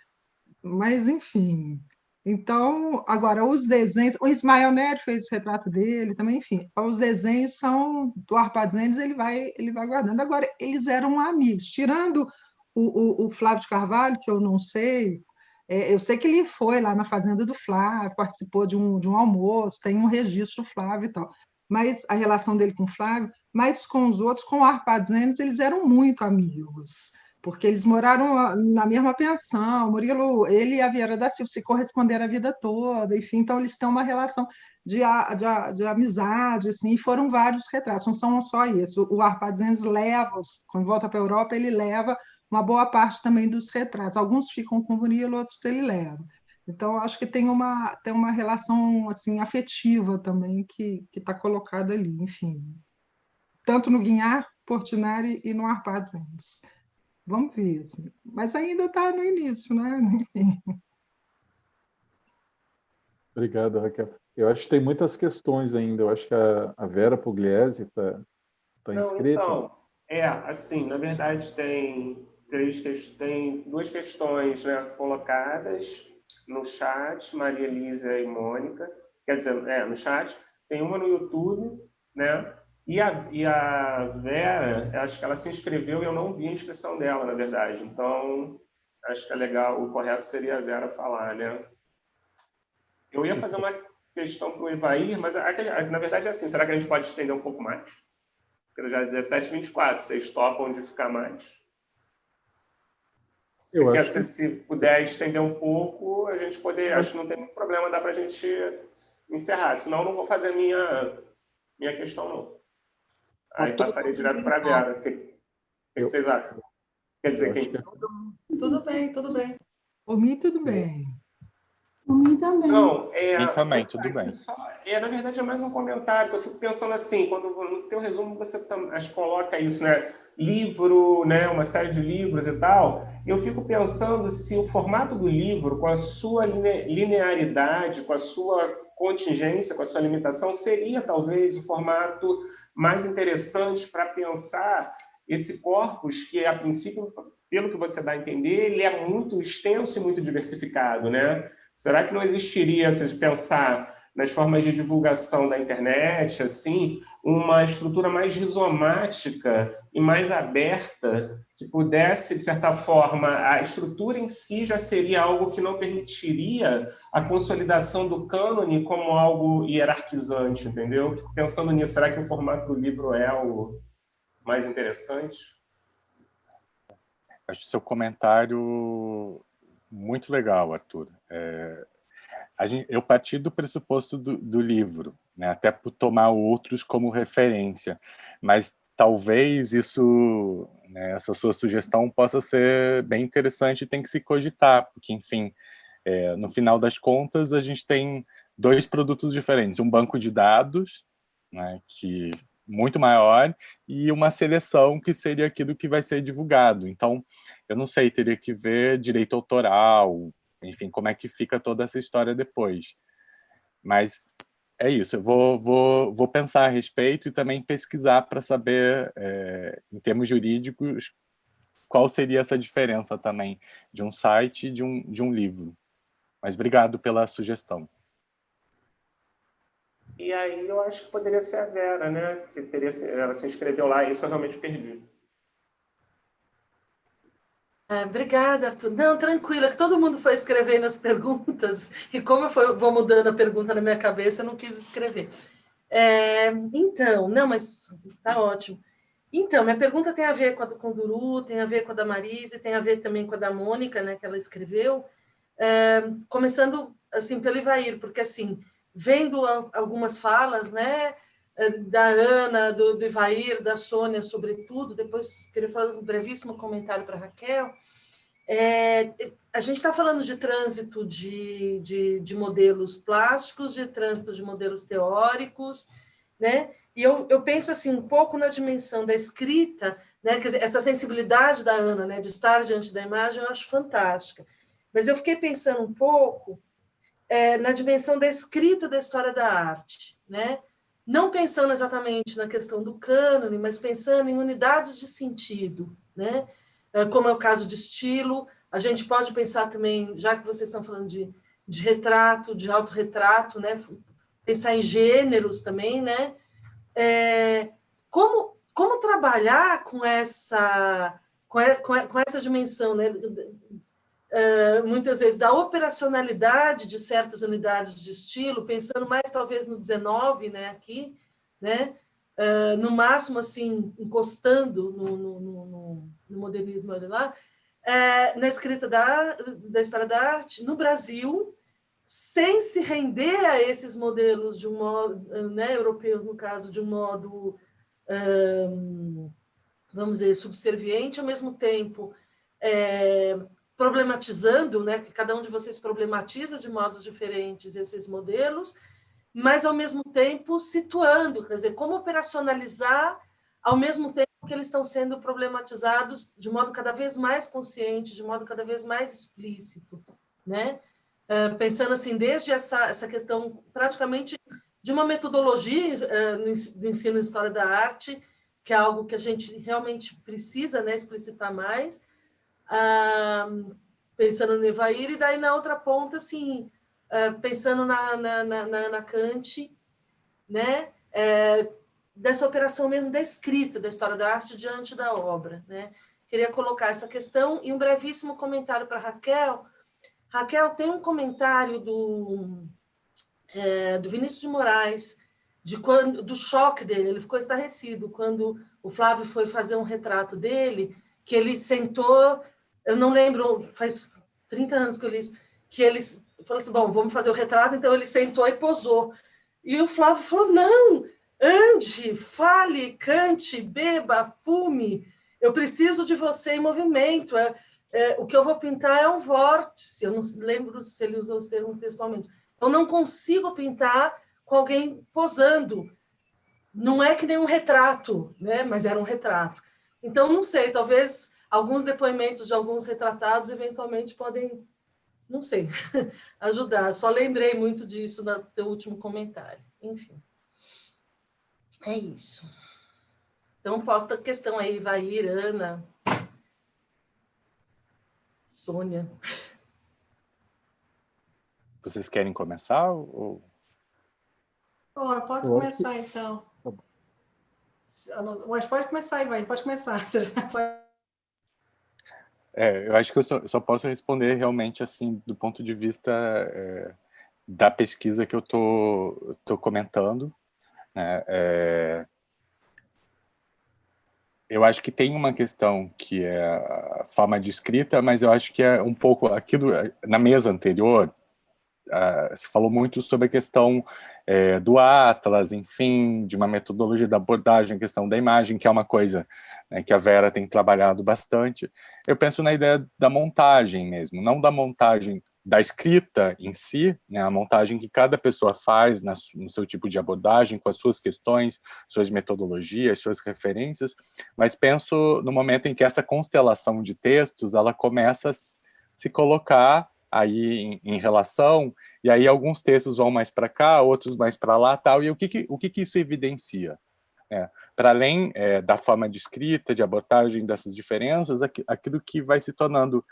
Mas, enfim. Então, agora, os desenhos... O Ismael Nery fez o retrato dele também, enfim. Os desenhos são do Arpazenes, ele vai guardando. Agora, eles eram amigos. Tirando o Flávio de Carvalho, que eu não sei... eu sei que ele foi lá na fazenda do Flávio, participou de um almoço, tem um registro do Flávio e tal. Mas a relação dele com o Flávio... Mas com os outros, com o Arpazenes, eles eram muito amigos, porque eles moraram na mesma pensão. O Murilo, ele e a Vieira da Silva se corresponderam a vida toda, enfim, então eles têm uma relação de amizade, assim, e foram vários retratos, não são só isso. O Arpazenes leva, quando volta para a Europa, ele leva uma boa parte também dos retratos. Alguns ficam com o Murilo, outros ele leva. Então, acho que tem uma relação assim, afetiva também que está colocada ali, enfim. Tanto no Guignard, Portinari e no Arpazenes. Vamos ver, assim. Mas ainda está no início, né? Enfim. Obrigado, Raquel. Eu acho que tem muitas questões ainda. Eu acho que a Vera Pugliese está inscrita. Então, assim, na verdade tem duas questões, né, colocadas no chat, Maria Elisa e Mônica. Quer dizer, no chat. Tem uma no YouTube, né? E a Vera, acho que ela se inscreveu e eu não vi a inscrição dela, na verdade. Então, acho que é legal, o correto seria a Vera falar, né? Eu ia fazer uma questão para o Evair, mas na verdade é assim, será que a gente pode estender um pouco mais? Porque já é 17h24, vocês topam de ficar mais? Se puder estender um pouco, a gente poder... Acho que não tem muito problema, dá para a gente encerrar. Senão, eu não vou fazer minha questão, não. Aí passaria direto para a Vera. O que vocês acham? Quer dizer, quem... Tudo bem, tudo bem. Por mim, tudo bem. Por mim também. Não, mim também, tudo bem. Na verdade, é mais um comentário. Eu fico pensando assim, quando no teu resumo você acho que coloca isso, né? Livro, né? Uma série de livros e tal. Eu fico pensando se o formato do livro, com a sua linearidade, com a sua contingência, com a sua limitação, seria talvez o formato mais interessante para pensar esse corpus que, a princípio, pelo que você dá a entender, ele é muito extenso e muito diversificado, né? Será que não existiria, se pensar nas formas de divulgação da internet, assim, uma estrutura mais rizomática e mais aberta, que pudesse, de certa forma, a estrutura em si já seria algo que não permitiria a consolidação do cânone como algo hierarquizante, entendeu? Fico pensando nisso, será que o formato do livro é o mais interessante? Acho seu comentário muito legal, Arthur. Eu parti do pressuposto do livro, né, até por tomar outros como referência, mas talvez isso, né, essa sua sugestão possa ser bem interessante e tem que se cogitar, porque, enfim, no final das contas, a gente tem dois produtos diferentes, um banco de dados, né, que muito maior e uma seleção que seria aquilo que vai ser divulgado. Então, eu não sei, teria que ver direito autoral, enfim, como é que fica toda essa história depois. Mas é isso, eu vou pensar a respeito e também pesquisar para saber, em termos jurídicos, qual seria essa diferença também de um site e de um livro. Mas obrigado pela sugestão. E aí eu acho que poderia ser a Vera, né? Que ela se inscreveu lá, e isso eu realmente perdi. Obrigada, Arthur. Não, tranquila, que todo mundo foi escrevendo as perguntas, e como vou mudando a pergunta na minha cabeça, eu não quis escrever. Então, não, mas tá ótimo. Então, minha pergunta tem a ver com o Duru, tem a ver com a da Marise, tem a ver também com a da Mônica, né, que ela escreveu, começando, assim, pelo Ivair, porque, assim, vendo algumas falas, né, da Ana, do Ivair, da Sônia, sobretudo, depois queria fazer um brevíssimo comentário para a Raquel. A gente está falando de trânsito de modelos plásticos, de trânsito de modelos teóricos, né? E eu penso assim um pouco na dimensão da escrita, né? Quer dizer, essa sensibilidade da Ana, né, de estar diante da imagem, eu acho fantástica. Mas eu fiquei pensando um pouco na dimensão da escrita da história da arte, né? Não pensando exatamente na questão do cânone, mas pensando em unidades de sentido, né? Como é o caso de estilo. A gente pode pensar também, já que vocês estão falando de retrato, de autorretrato, né? Pensar em gêneros também, né? Como trabalhar com essa dimensão, né? Muitas vezes da operacionalidade de certas unidades de estilo, pensando mais talvez no 19, né, aqui, né, no máximo assim encostando no modernismo lá, na escrita da história da arte no Brasil, sem se render a esses modelos de um modo, né, europeus no caso, de um modo, vamos dizer, subserviente, ao mesmo tempo problematizando, né, que cada um de vocês problematiza de modos diferentes esses modelos, mas, ao mesmo tempo, situando, quer dizer, como operacionalizar, ao mesmo tempo que eles estão sendo problematizados de modo cada vez mais consciente, de modo cada vez mais explícito, né? Pensando, assim, desde essa questão, praticamente, de uma metodologia do ensino em História da Arte, que é algo que a gente realmente precisa, né, explicitar mais, pensando no Evair, e daí na outra ponta, assim, pensando na Kant, né? Dessa operação mesmo da escrita da história da arte diante da obra, né? Queria colocar essa questão e um brevíssimo comentário para Raquel. Raquel, tem um comentário do Vinícius de Moraes, do choque dele, ele ficou estarrecido quando o Flávio foi fazer um retrato dele, que ele sentou, eu não lembro, faz 30 anos que eu li isso, que ele falou assim, bom, vamos fazer o retrato, então ele sentou e posou. E o Flávio falou, não, ande, fale, cante, beba, fume, eu preciso de você em movimento, o que eu vou pintar é um vórtice, eu não lembro se ele usou esse termo textualmente, eu não consigo pintar com alguém posando, não é que nem um retrato, né? Mas era um retrato. Então, não sei, talvez alguns depoimentos de alguns retratados eventualmente podem, não sei, ajudar. Só lembrei muito disso no teu último comentário. Enfim, é isso. Então, posta a questão aí, Ivair, Ana, Sônia. Vocês querem começar? Ou... Eu posso começar, então. Mas pode começar, Ivair, pode começar. Você já pode... eu acho que eu só posso responder realmente assim do ponto de vista da pesquisa que eu tô comentando, né? Eu acho que tem uma questão que é a forma de escrita, mas eu acho que é um pouco aquilo na mesa anterior. Se falou muito sobre a questão do Atlas, enfim, de uma metodologia da abordagem, a questão da imagem, que é uma coisa, né, que a Vera tem trabalhado bastante. Eu penso na ideia da montagem mesmo, não da montagem da escrita em si, né, a montagem que cada pessoa faz no seu tipo de abordagem, com as suas questões, suas metodologias, suas referências, mas penso no momento em que essa constelação de textos ela começa a se colocar aí em relação, e aí alguns textos vão mais para cá, outros mais para lá, tal, e o que isso evidencia? Para além da forma de escrita, de abordagem dessas diferenças, aquilo que vai se tornando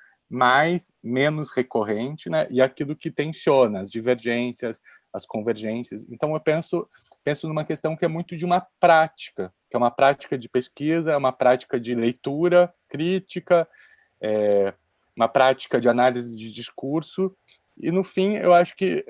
menos recorrente, né? E aquilo que tensiona, as divergências, as convergências. Então, eu penso numa questão que é muito de uma prática, que é uma prática de pesquisa, é uma prática de leitura crítica, uma prática de análise de discurso, e, no fim, eu acho que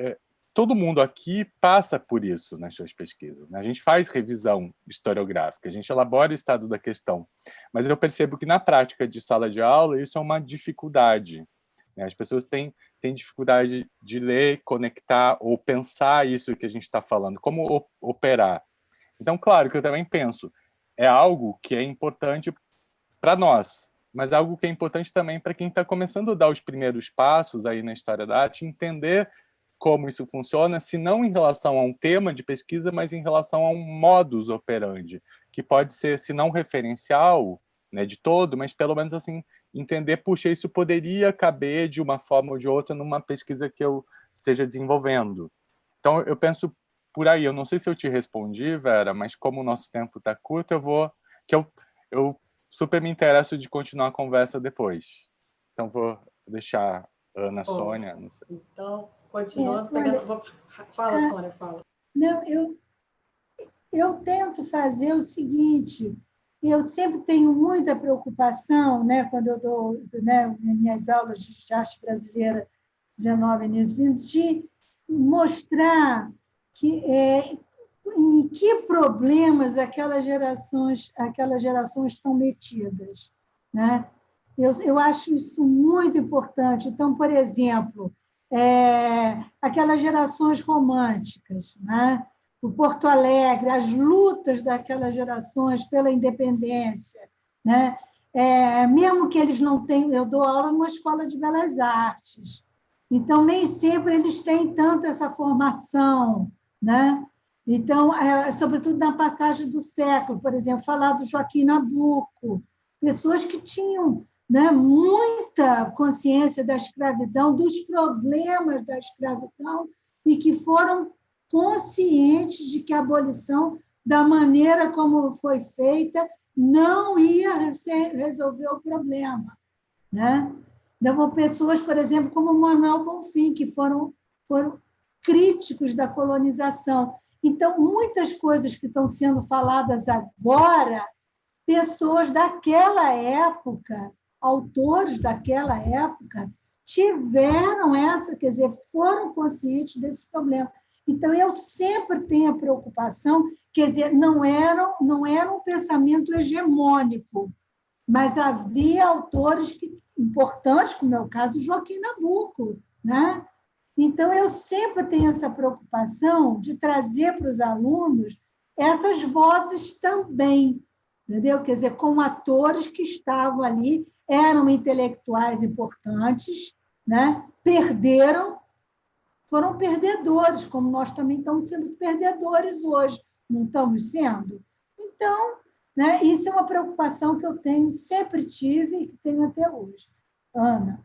todo mundo aqui passa por isso nas suas pesquisas, né? A gente faz revisão historiográfica, a gente elabora o estado da questão, mas eu percebo que na prática de sala de aula isso é uma dificuldade, né? As pessoas têm dificuldade de ler, conectar ou pensar isso que a gente está falando, como operar. Então, claro que eu também penso, é algo que é importante para nós, mas é algo que é importante também para quem está começando a dar os primeiros passos aí na história da arte, entender como isso funciona, se não em relação a um tema de pesquisa, mas em relação a um modus operandi, que pode ser, se não referencial, né, de todo, mas pelo menos assim, entender, puxa, isso poderia caber de uma forma ou de outra numa pesquisa que eu esteja desenvolvendo. Então, eu penso por aí. Eu não sei se eu te respondi, Vera, mas como o nosso tempo está curto, eu super me interesso de continuar a conversa depois. Então, vou deixar a Ana, Sônia... Não sei. Então... Continuando, pegando... Fala, Sônia, fala. Não, eu tento fazer o seguinte, eu sempre tenho muita preocupação, né, quando eu dou, né, minhas aulas de arte brasileira 19 início 20, de mostrar em que problemas aquelas gerações estão metidas, né? Eu acho isso muito importante. Então, por exemplo, aquelas gerações românticas, né? O Porto Alegre, as lutas daquelas gerações pela independência, né? Mesmo que eles não tenham... Eu dou aula numa escola de belas artes, então nem sempre eles têm tanto essa formação, né? Então, sobretudo na passagem do século, por exemplo, falar do Joaquim Nabuco, pessoas que tinham, né, muita consciência da escravidão, dos problemas da escravidão, e que foram conscientes de que a abolição, da maneira como foi feita, não ia resolver o problema, né? Então, pessoas, por exemplo, como Manuel Bonfim, que foram críticos da colonização. Então, muitas coisas que estão sendo faladas agora, pessoas daquela época, autores daquela época, tiveram quer dizer, foram conscientes desse problema. Então, eu sempre tenho a preocupação, quer dizer, não era um pensamento hegemônico, mas havia autores importantes, como é o caso do Joaquim Nabuco, né? Então, eu sempre tenho essa preocupação de trazer para os alunos essas vozes também, entendeu? Quer dizer, com atores que estavam ali, eram intelectuais importantes, né? Foram perdedores, como nós também estamos sendo perdedores hoje, não estamos sendo? Então, né, isso é uma preocupação que eu tenho, sempre tive e que tenho até hoje. Ana.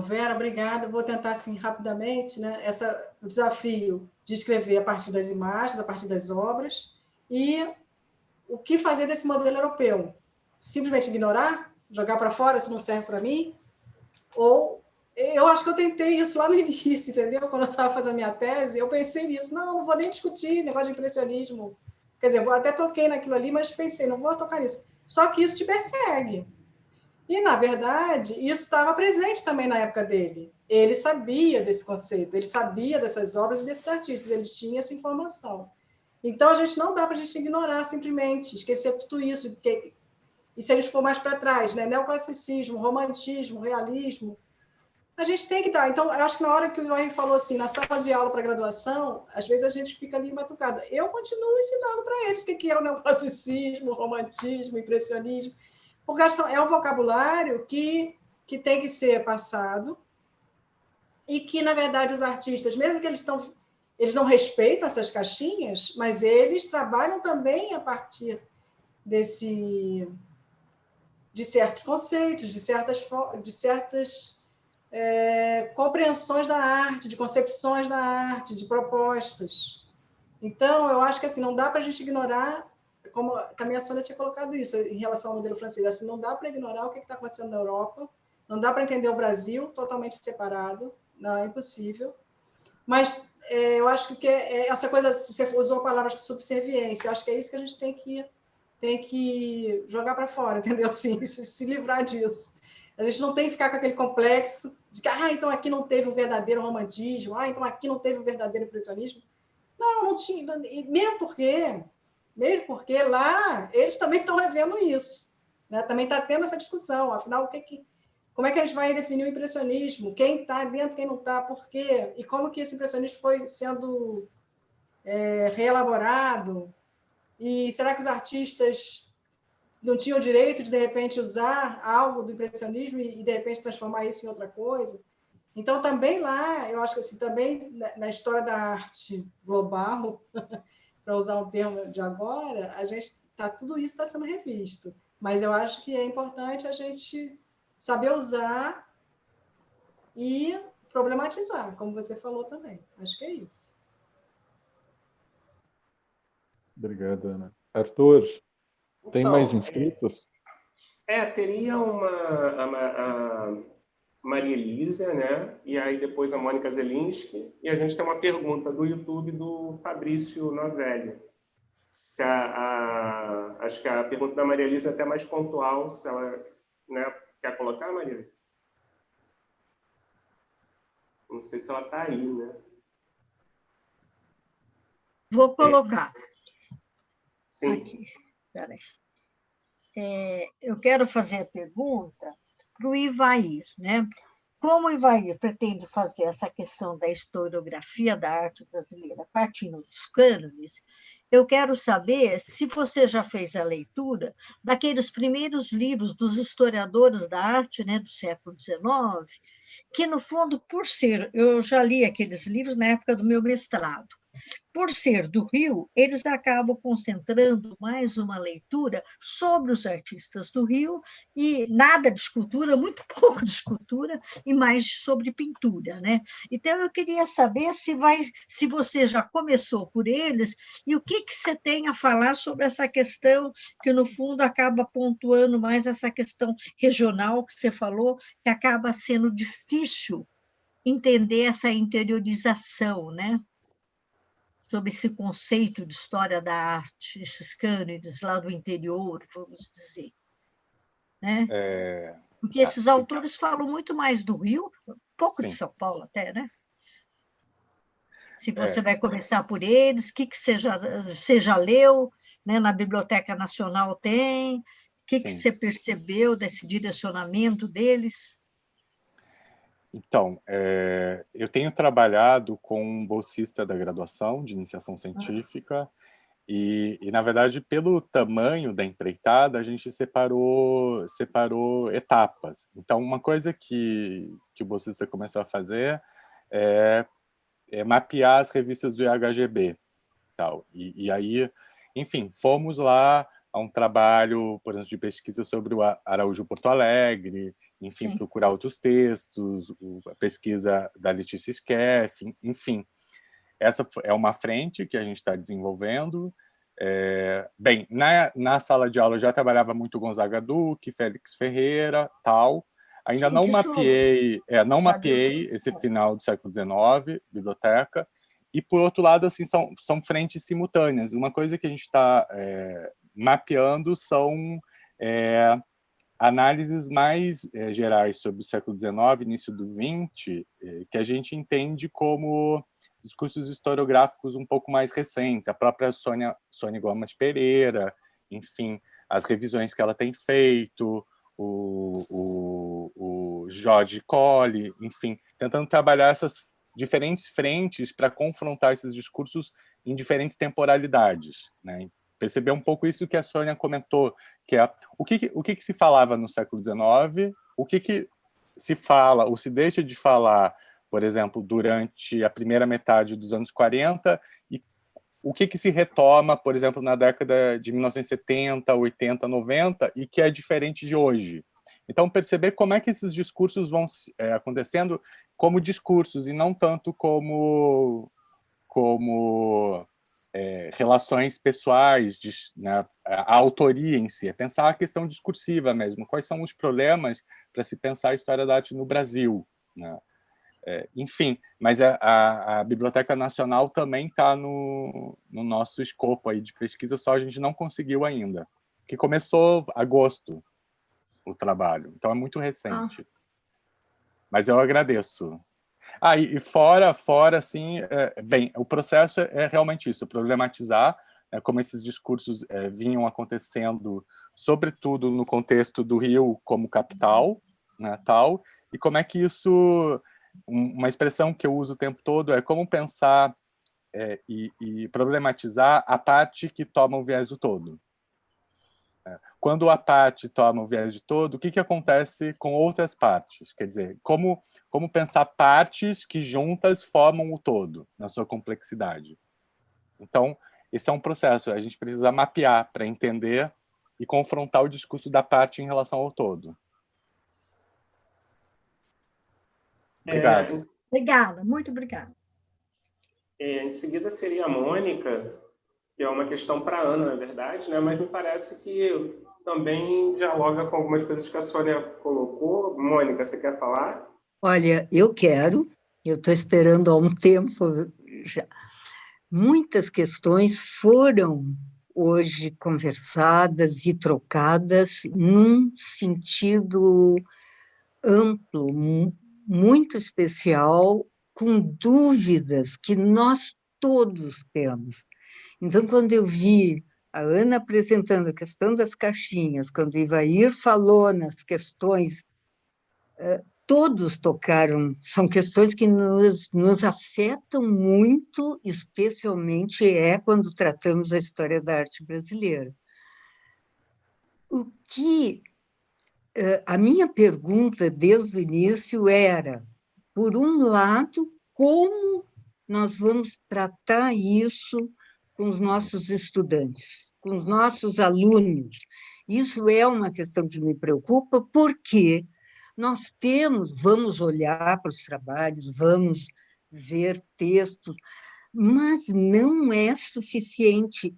Vera, obrigada. Vou tentar, assim, rapidamente, né, o desafio de escrever a partir das imagens, a partir das obras, e o que fazer desse modelo europeu? Simplesmente ignorar? Jogar para fora, isso não serve para mim? Ou eu acho que eu tentei isso lá no início, entendeu? Quando eu estava fazendo a minha tese, eu pensei nisso. Não vou nem discutir negócio de impressionismo. Quer dizer, eu até toquei naquilo ali, mas pensei, não vou tocar nisso. Só que isso te persegue. E, na verdade, isso estava presente também na época dele. Ele sabia desse conceito, ele sabia dessas obras e desses artistas, ele tinha essa informação. Então, a gente não dá para a gente ignorar simplesmente, esquecer tudo isso. E se a gente for mais para trás, né? Neoclassicismo, romantismo, realismo, a gente tem que dar. Então, eu acho que na hora que o Ivan falou assim, na sala de aula para graduação, às vezes a gente fica ali batucada. Eu continuo ensinando para eles o que é o neoclassicismo, o romantismo, o impressionismo, porque é um vocabulário que que tem que ser passado e que, na verdade, os artistas, mesmo que eles não respeitam essas caixinhas, mas eles trabalham também a partir de certos conceitos, de certas compreensões da arte, de concepções da arte, de propostas. Então, eu acho que assim, não dá para a gente ignorar, como também a Sônia tinha colocado isso em relação ao modelo francês, assim, não dá para ignorar o que está acontecendo na Europa, não dá para entender o Brasil totalmente separado, não é impossível. Mas eu acho que essa coisa, você usou palavras de subserviência, eu acho que é isso que a gente tem que jogar para fora, entendeu? Assim, se livrar disso. A gente não tem que ficar com aquele complexo de que, então aqui não teve o verdadeiro romantismo, então aqui não teve o verdadeiro impressionismo. Não tinha, mesmo porque lá eles também estão revendo isso, né? Também está tendo essa discussão, afinal, como é que a gente vai definir o impressionismo? Quem está dentro, quem não está, por quê? E como que esse impressionismo foi sendo reelaborado? E será que os artistas não tinham o direito de repente, usar algo do impressionismo e, de repente, transformar isso em outra coisa? Então, também lá, eu acho que assim, também na história da arte global, para usar um termo de agora, tudo isso está sendo revisto. Mas eu acho que é importante a gente saber usar e problematizar, como você falou também. Acho que é isso. Obrigado, Ana. Arthur, tem mais inscritos? Teria a Maria Elísia, né? E aí depois a Mônica Zelinski. E a gente tem uma pergunta do YouTube do Fabrício Novelli. Acho que a pergunta da Maria Elísia é até mais pontual, se ela, né, quer colocar, Maria? Não sei se ela está aí, né? Vou colocar. Sim. Aqui. Peraí. Eu quero fazer a pergunta para o Ivair, né? Como o Ivair pretende fazer essa questão da historiografia da arte brasileira partindo dos cânones, eu quero saber se você já fez a leitura daqueles primeiros livros dos historiadores da arte, né, do século XIX, que, no fundo, eu já li aqueles livros na época do meu mestrado. Por ser do Rio, eles acabam concentrando mais uma leitura sobre os artistas do Rio e nada de escultura, muito pouco de escultura e mais sobre pintura, né? Então, eu queria saber se você já começou por eles e o que você tem a falar sobre essa questão que, no fundo, acaba pontuando mais essa questão regional que você falou, que acaba sendo difícil entender essa interiorização, né? Sobre esse conceito de história da arte, esses cânones lá do interior, vamos dizer. Né? Porque esses autores falam muito mais do Rio, um pouco de São Paulo até, né? Se você vai começar por eles, o que você já leu, né? Na Biblioteca Nacional tem, o que você percebeu desse direcionamento deles? Então, eu tenho trabalhado com um bolsista da graduação de iniciação científica e, na verdade, pelo tamanho da empreitada, a gente separou etapas. Então, uma coisa que o bolsista começou a fazer é mapear as revistas do IHGB. Tal. E aí, enfim, fomos lá a um trabalho, por exemplo, de pesquisa sobre o Araújo Porto Alegre, enfim, procurar outros textos, a pesquisa da Letícia Skeff, enfim. Essa é uma frente que a gente está desenvolvendo. Bem, na sala de aula eu já trabalhava muito Gonzaga Duque, Félix Ferreira, tal. Ainda não mapeei esse final do século XIX, biblioteca. E, por outro lado, assim, são frentes simultâneas. Uma coisa que a gente está mapeando são análises mais gerais sobre o século XIX, início do XX, que a gente entende como discursos historiográficos um pouco mais recentes. A própria Sônia Gomes Pereira, enfim, as revisões que ela tem feito, o Jorge Colli, enfim, tentando trabalhar essas diferentes frentes para confrontar esses discursos em diferentes temporalidades, né? Perceber um pouco isso que a Sônia comentou, que é o que se falava no século XIX, o que se fala ou se deixa de falar, por exemplo, durante a primeira metade dos anos 40, e o que se retoma, por exemplo, na década de 1970, 80, 90, e que é diferente de hoje. Então, perceber como é que esses discursos vão acontecendo como discursos, e não tanto como relações pessoais, né, a autoria em si, é pensar a questão discursiva mesmo, quais são os problemas para se pensar a história da arte no Brasil, né? Enfim, mas a Biblioteca Nacional também está no nosso escopo aí de pesquisa, só a gente não conseguiu ainda, que começou em agosto o trabalho, então é muito recente. Mas eu agradeço. E fora assim, bem, o processo é realmente isso, problematizar como esses discursos vinham acontecendo, sobretudo no contexto do Rio como capital, né, tal, e como é que isso, uma expressão que eu uso o tempo todo é como pensar e problematizar a parte que toma o viés do todo. Quando a parte toma o viés de todo, o que acontece com outras partes? Quer dizer, como pensar partes que juntas formam o todo, na sua complexidade. Então, esse é um processo, a gente precisa mapear para entender e confrontar o discurso da parte em relação ao todo. Obrigado. Obrigada, muito obrigada. Em seguida seria a Mônica, que é uma questão para a Ana, na verdade, né? Mas me parece que também dialoga com algumas coisas que a Sônia colocou. Mônica, você quer falar? Olha, eu estou esperando há um tempo já. Muitas questões foram hoje conversadas e trocadas num sentido amplo, muito especial, com dúvidas que nós todos temos. Então, quando eu vi a Ana apresentando a questão das caixinhas, quando o Ivair falou nas questões, todos tocaram, são questões que nos afetam muito, especialmente quando tratamos a história da arte brasileira. A minha pergunta desde o início era, por um lado, como nós vamos tratar isso com os nossos estudantes, com os nossos alunos. Isso é uma questão que me preocupa, porque nós vamos olhar para os trabalhos, vamos ver textos, mas não é suficiente.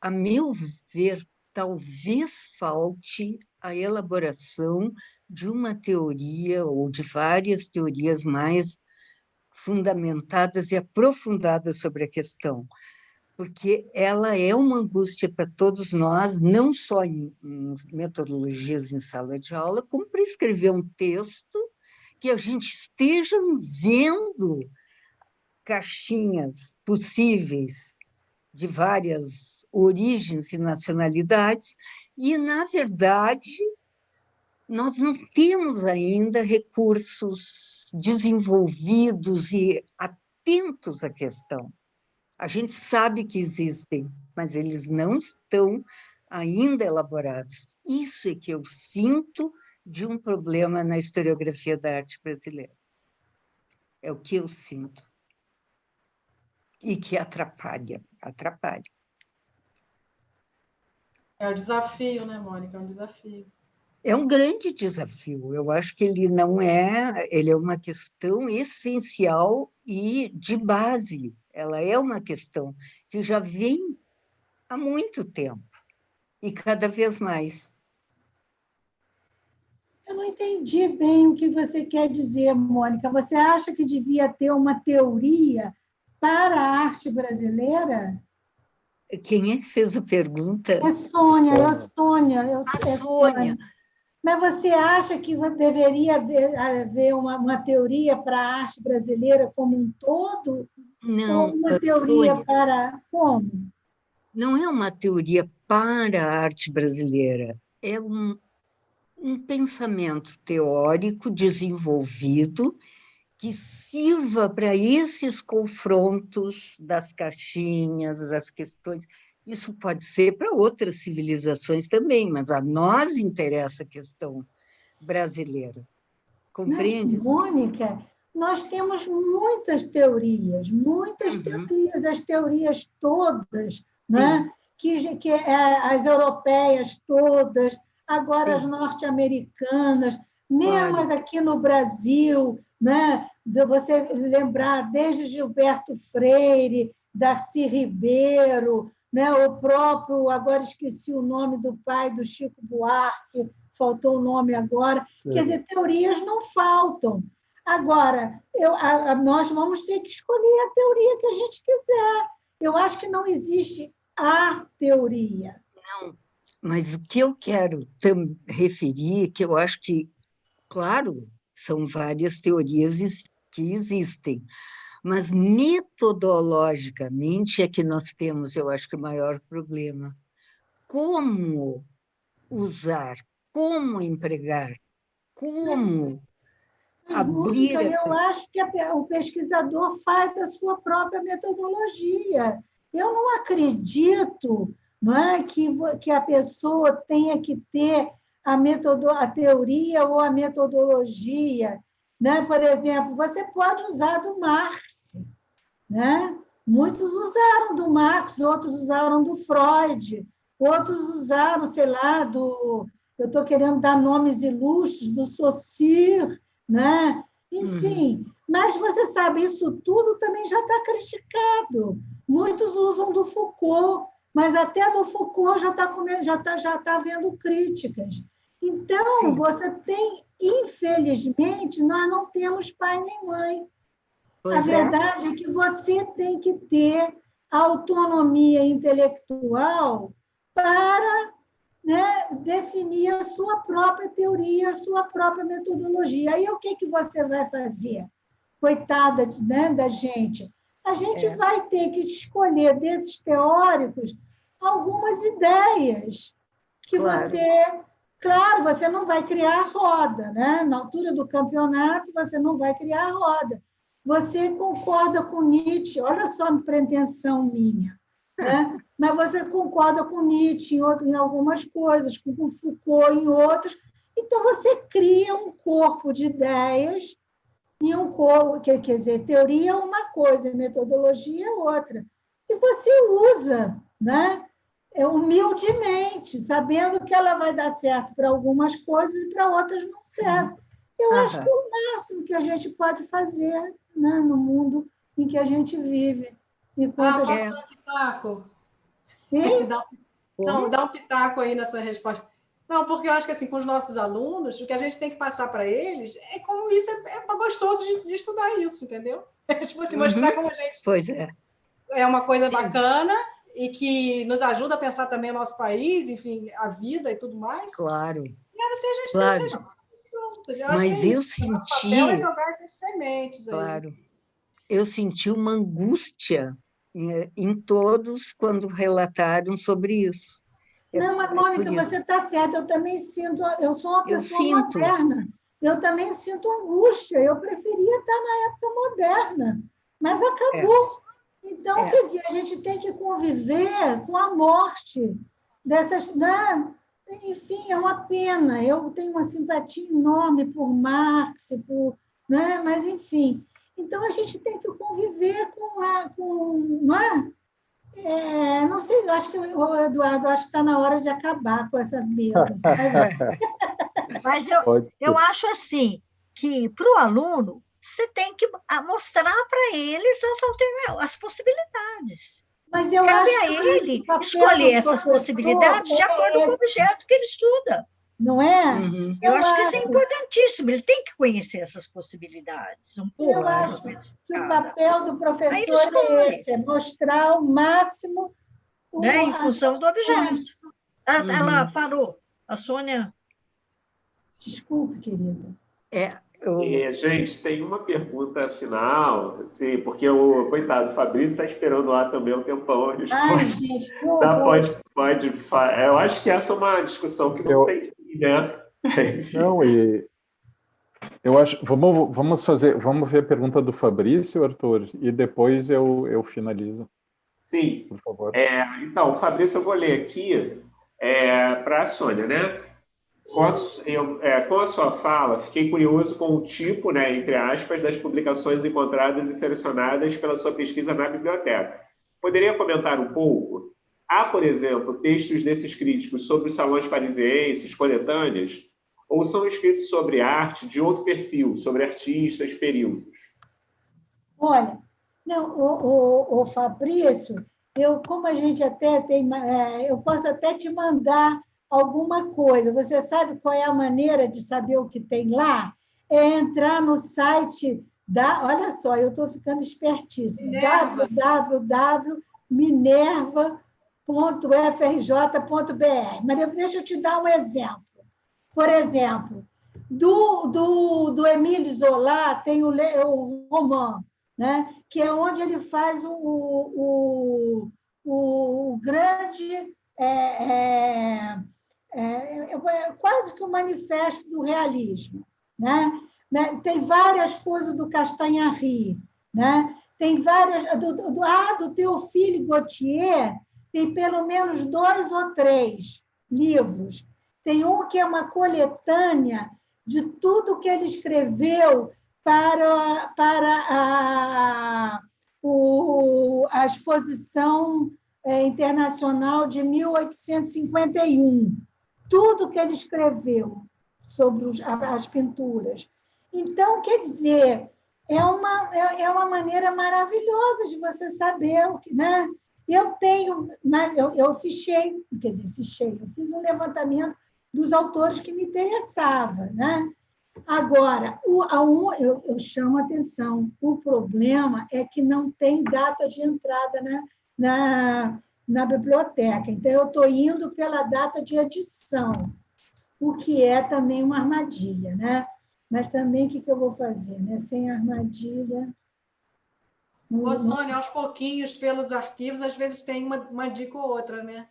A meu ver, talvez falte a elaboração de uma teoria ou de várias teorias mais fundamentadas e aprofundadas sobre a questão, porque ela é uma angústia para todos nós, não só em metodologias em sala de aula, como para escrever um texto que a gente esteja vendo caixinhas possíveis de várias origens e nacionalidades, e, na verdade, nós não temos ainda recursos desenvolvidos e atentos à questão. A gente sabe que existem, mas eles não estão ainda elaborados. Isso é que eu sinto de um problema na historiografia da arte brasileira. É o que eu sinto. E que atrapalha. É um desafio, né, Mônica? É um desafio. É um grande desafio. Eu acho que ele é uma questão essencial e de base. Ela é uma questão que já vem há muito tempo e cada vez mais. Eu não entendi bem o que você quer dizer, Mônica. Você acha que devia ter uma teoria para a arte brasileira? Quem é que fez a pergunta? É Sônia. Sônia. Mas você acha que deveria haver uma teoria para a arte brasileira como um todo? Não. Ou uma teoria Sônia, para como? Não é uma teoria para a arte brasileira, é um pensamento teórico desenvolvido que sirva para esses confrontos das caixinhas, das questões. Isso pode ser para outras civilizações também, mas a nós interessa a questão brasileira. Compreende? Mônica, nós temos muitas teorias, as teorias todas, né? que as europeias todas, agora as norte-americanas, mesmo as aqui no Brasil, né? Se você lembrar, desde Gilberto Freire, Darcy Ribeiro, né? O próprio, agora esqueci o nome do pai do Chico Buarque, faltou o nome agora. Sim. Quer dizer, teorias não faltam. Agora, nós vamos ter que escolher a teoria que a gente quiser. Eu acho que não existe a teoria. Não, mas o que eu quero referir, que eu acho que, claro, são várias teorias que existem, mas metodologicamente é que nós temos, eu acho que o maior problema. Como usar, como empregar, como abrir... Eu acho que o pesquisador faz a sua própria metodologia. Eu não acredito, não é, que a pessoa tenha que ter a teoria ou a metodologia. Né? Por exemplo, você pode usar do Marx. Né? Muitos usaram do Marx, outros usaram do Freud, outros usaram, sei lá, eu estou querendo dar nomes ilustres, do Saussure, né? Enfim, mas você sabe, isso tudo também já está criticado. Muitos usam do Foucault, mas até do Foucault já está havendo críticas. Então, sim, você tem, infelizmente, nós não temos pai nem mãe. A verdade é que você tem que ter autonomia intelectual para, né, definir a sua própria teoria, a sua própria metodologia. Aí o que você vai fazer? Coitada, né, da gente. A gente vai ter que escolher desses teóricos algumas ideias que Claro, você não vai criar a roda, né? Na altura do campeonato, você não vai criar a roda. Você concorda com Nietzsche, olha só a pretensão minha, né? Mas você concorda com Nietzsche em algumas coisas, com Foucault em outras. Então, você cria um corpo de ideias, e um corpo, quer dizer, teoria é uma coisa, metodologia é outra. E você usa, né? Humildemente, sabendo que ela vai dar certo para algumas coisas e para outras não serve. Eu acho que é o máximo que a gente pode fazer, né, no mundo em que a gente vive. Posso dar um pitaco? Dá um pitaco aí nessa resposta. Não, porque eu acho que assim, com os nossos alunos, o que a gente tem que passar para eles é como isso é gostoso de estudar isso, entendeu? Tipo assim, mostrar como a gente... Pois é. É uma coisa bacana e que nos ajuda a pensar também o nosso país, enfim, a vida e tudo mais. Claro. E assim a gente tem as respostas prontas. Mas eu senti... É jogar essas sementes aí. Claro. Eu senti uma angústia em todos quando relataram sobre isso. Não, mas, Mônica, você está certa. Eu também sinto... Eu sou uma pessoa moderna. Eu também sinto angústia. Eu preferia estar na época moderna. Mas acabou. Então, quer dizer, a gente tem que conviver com a morte dessas... Né? Enfim, é uma pena. Eu tenho uma simpatia enorme por Marx, né? Mas, enfim. Então, a gente tem que conviver não sei, eu acho que o Eduardo está na hora de acabar com essa mesa. Mas eu acho assim, que para o aluno, você tem que mostrar para eles as possibilidades. Mas eu Cabe acho a ele escolher essas possibilidades de acordo com o objeto que ele estuda. Não é? Eu acho que isso é importantíssimo. Ele tem que conhecer essas possibilidades. Eu acho que o papel do professor é esse, é mostrar ao máximo... Né, em função do objeto. Ela parou. A Sônia... Desculpe, querida. Gente, tem uma pergunta final, assim, porque o coitado, o Fabrício está esperando lá também um tempão. Gente, pode. Eu acho que essa é uma discussão que não tem fim, né? Não, eu acho. Vamos ver a pergunta do Fabrício, Arthur, e depois eu finalizo. Sim. Por favor. Então, Fabrício, eu vou ler aqui para a Sônia, né? Com a sua fala, fiquei curioso com o tipo, né, entre aspas, das publicações encontradas e selecionadas pela sua pesquisa na biblioteca. Poderia comentar um pouco? Há, por exemplo, textos desses críticos sobre os salões parisienses, coletâneas, ou são escritos sobre arte de outro perfil, sobre artistas, períodos? Olha, não, o Fabrício, como a gente até tem, eu posso até te mandar alguma coisa. Você sabe qual é a maneira de saber o que tem lá? É entrar no site olha só, eu estou ficando espertíssima, www.minerva.frj.br. Mas deixa eu te dar um exemplo. Por exemplo, do Émile Zola tem o roman, né? Que é onde ele faz o grande... quase que o manifesto do realismo, né? Tem várias coisas do Castanhari, né? Tem várias... do Théophile Gautier, tem pelo menos 2 ou 3 livros. Tem um que é uma coletânea de tudo que ele escreveu para a exposição internacional de 1851. Tudo que ele escreveu sobre as pinturas. Então, quer dizer, é uma maneira maravilhosa de você saber o que, né? Eu fichei, eu fiz um levantamento dos autores que me interessavam, né? Agora, eu chamo a atenção, o problema é que não tem data de entrada na biblioteca. Então, eu estou indo pela data de edição, o que é também uma armadilha, né? Mas também, o que eu vou fazer? Né? Sem armadilha... Ô, Sônia, aos pouquinhos, pelos arquivos, às vezes tem uma dica ou outra, né?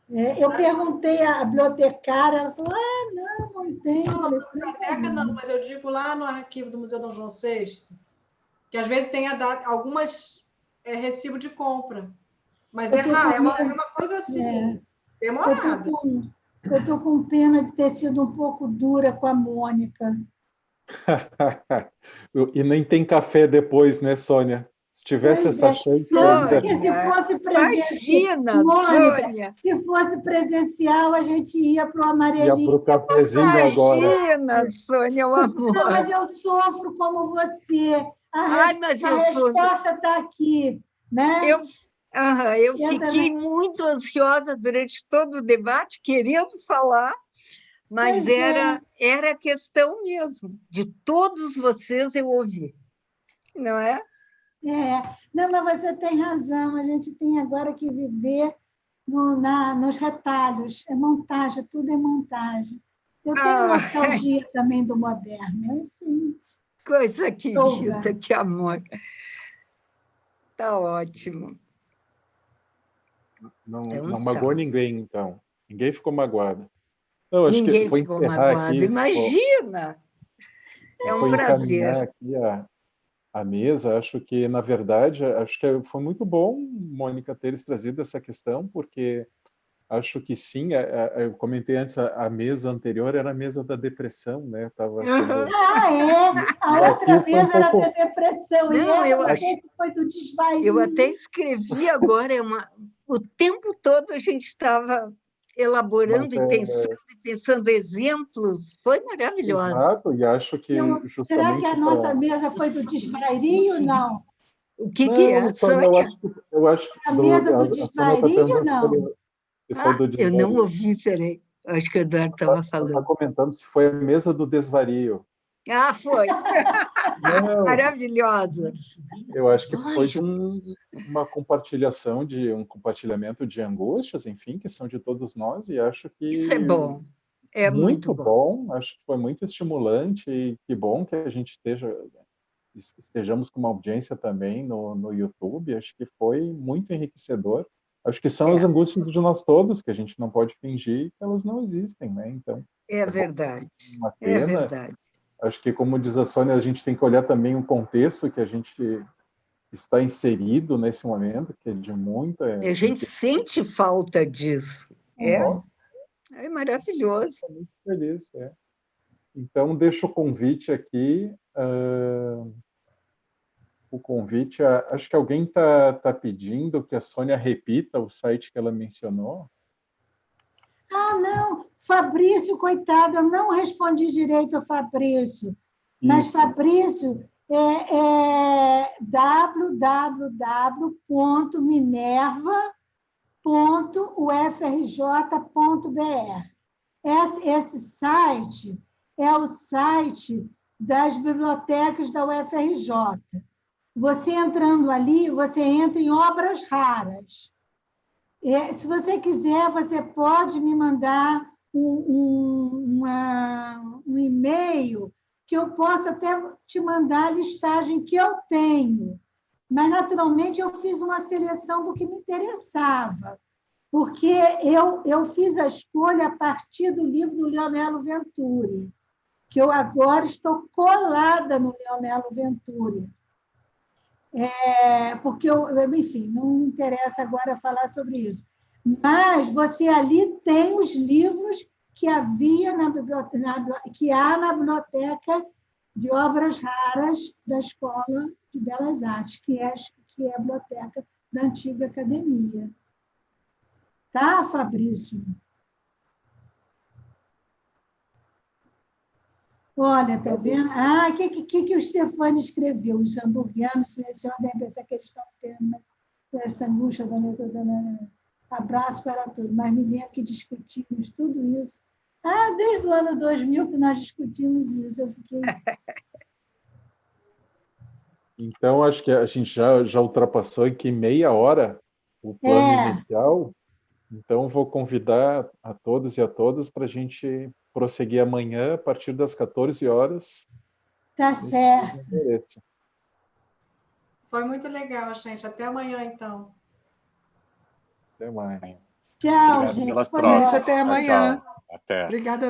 Eu perguntei à bibliotecária, ela falou, não tem. Não, na biblioteca não, mas eu digo lá no arquivo do Museu Dom João VI, que às vezes tem algumas recibo de compra, mas é uma coisa assim, demorada. Eu estou com pena de ter sido um pouco dura com a Mônica. E nem tem café depois, né, Sônia? Se tivesse essa chance ainda... Porque se fosse Imagina, Mônica, se fosse presencial, a gente ia para o amarelinho. Ia para o cafezinho agora. Imagina, Sônia, o amor. Não, mas eu sofro como você. A resposta está aqui. Né? Eu fiquei muito ansiosa durante todo o debate, querendo falar, mas era questão mesmo. De todos vocês eu ouvi, não é? Não, mas você tem razão. A gente tem agora que viver nos retalhos. É montagem, tudo é montagem. Eu tenho nostalgia também do moderno. Enfim. Coisa querida, que amor. Está ótimo. Não magoou ninguém, então. Ninguém ficou magoado. Não, acho ninguém que vou ficou encerrar magoado. aqui. Imagina! É um prazer. Aqui a mesa. Acho que, na verdade, foi muito bom, Mônica, teres trazido essa questão, porque acho que sim, eu comentei antes, a mesa anterior era a mesa da depressão, né? Tava sendo... A outra mesa era da depressão. Não, eu achei que foi do desvario. Eu até escrevi agora, o tempo todo a gente estava elaborando e pensando exemplos, foi maravilhoso. Exato, e acho que justamente... Será que a nossa mesa foi do desvario? Não. O que é, Sônia? Eu acho que a mesa do desvario, não? Eu não ouvi, peraí. Acho que o Eduardo estava falando. Está comentando se foi a mesa do desvario. Foi. Maravilhosa. Eu acho que foi de uma compartilhação, um compartilhamento de angústias, enfim, que são de todos nós, e acho que... Isso é bom. É muito bom. Acho que foi muito estimulante, e que bom que a gente estejamos com uma audiência também no YouTube. Acho que foi muito enriquecedor. Acho que são as angústias de nós todos, que a gente não pode fingir que elas não existem, né? Então, é verdade. Uma pena. É verdade. Acho que, como diz a Sônia, a gente tem que olhar também o contexto que a gente está inserido nesse momento, que é de muita... A gente sente falta disso. É maravilhoso. Muito feliz, é. Então, deixo o convite aqui. O convite, acho que alguém está pedindo que a Sônia repita o site que ela mencionou. Ah, não, Fabrício, coitado, eu não respondi direito ao Fabrício. Mas, Isso. Fabrício, é www.minerva.ufrj.br. Esse site é o site das bibliotecas da UFRJ. Você entrando ali, você entra em obras raras. Se você quiser, você pode me mandar um e-mail que eu possa até te mandar a listagem que eu tenho. Mas, naturalmente, eu fiz uma seleção do que me interessava, porque eu fiz a escolha a partir do livro do Leonello Venturi, que eu agora estou colada no Leonello Venturi. Porque, enfim, não me interessa agora falar sobre isso. Mas você ali tem os livros que havia que há na biblioteca de obras raras da Escola de Belas Artes, que é a biblioteca da antiga academia. Tá, Fabrício? Olha, tá vendo? O que o Stefani escreveu? Os hamburguianos silenciosos devem pensar que eles estão tendo essa angústia da metoda. Abraço para todos. Mas me lembro que discutimos tudo isso. Desde o ano 2000 que nós discutimos isso. Eu fiquei... Então, acho que a gente já ultrapassou aqui meia hora o plano inicial. Então, vou convidar a todos e a todas para a gente prosseguir amanhã, a partir das 14 horas. Tá certo. Foi muito legal, gente. Até amanhã, então. Até mais. Tchau, Obrigado gente. pelas trocas. Gente, até amanhã. Tchau. Até. Obrigada a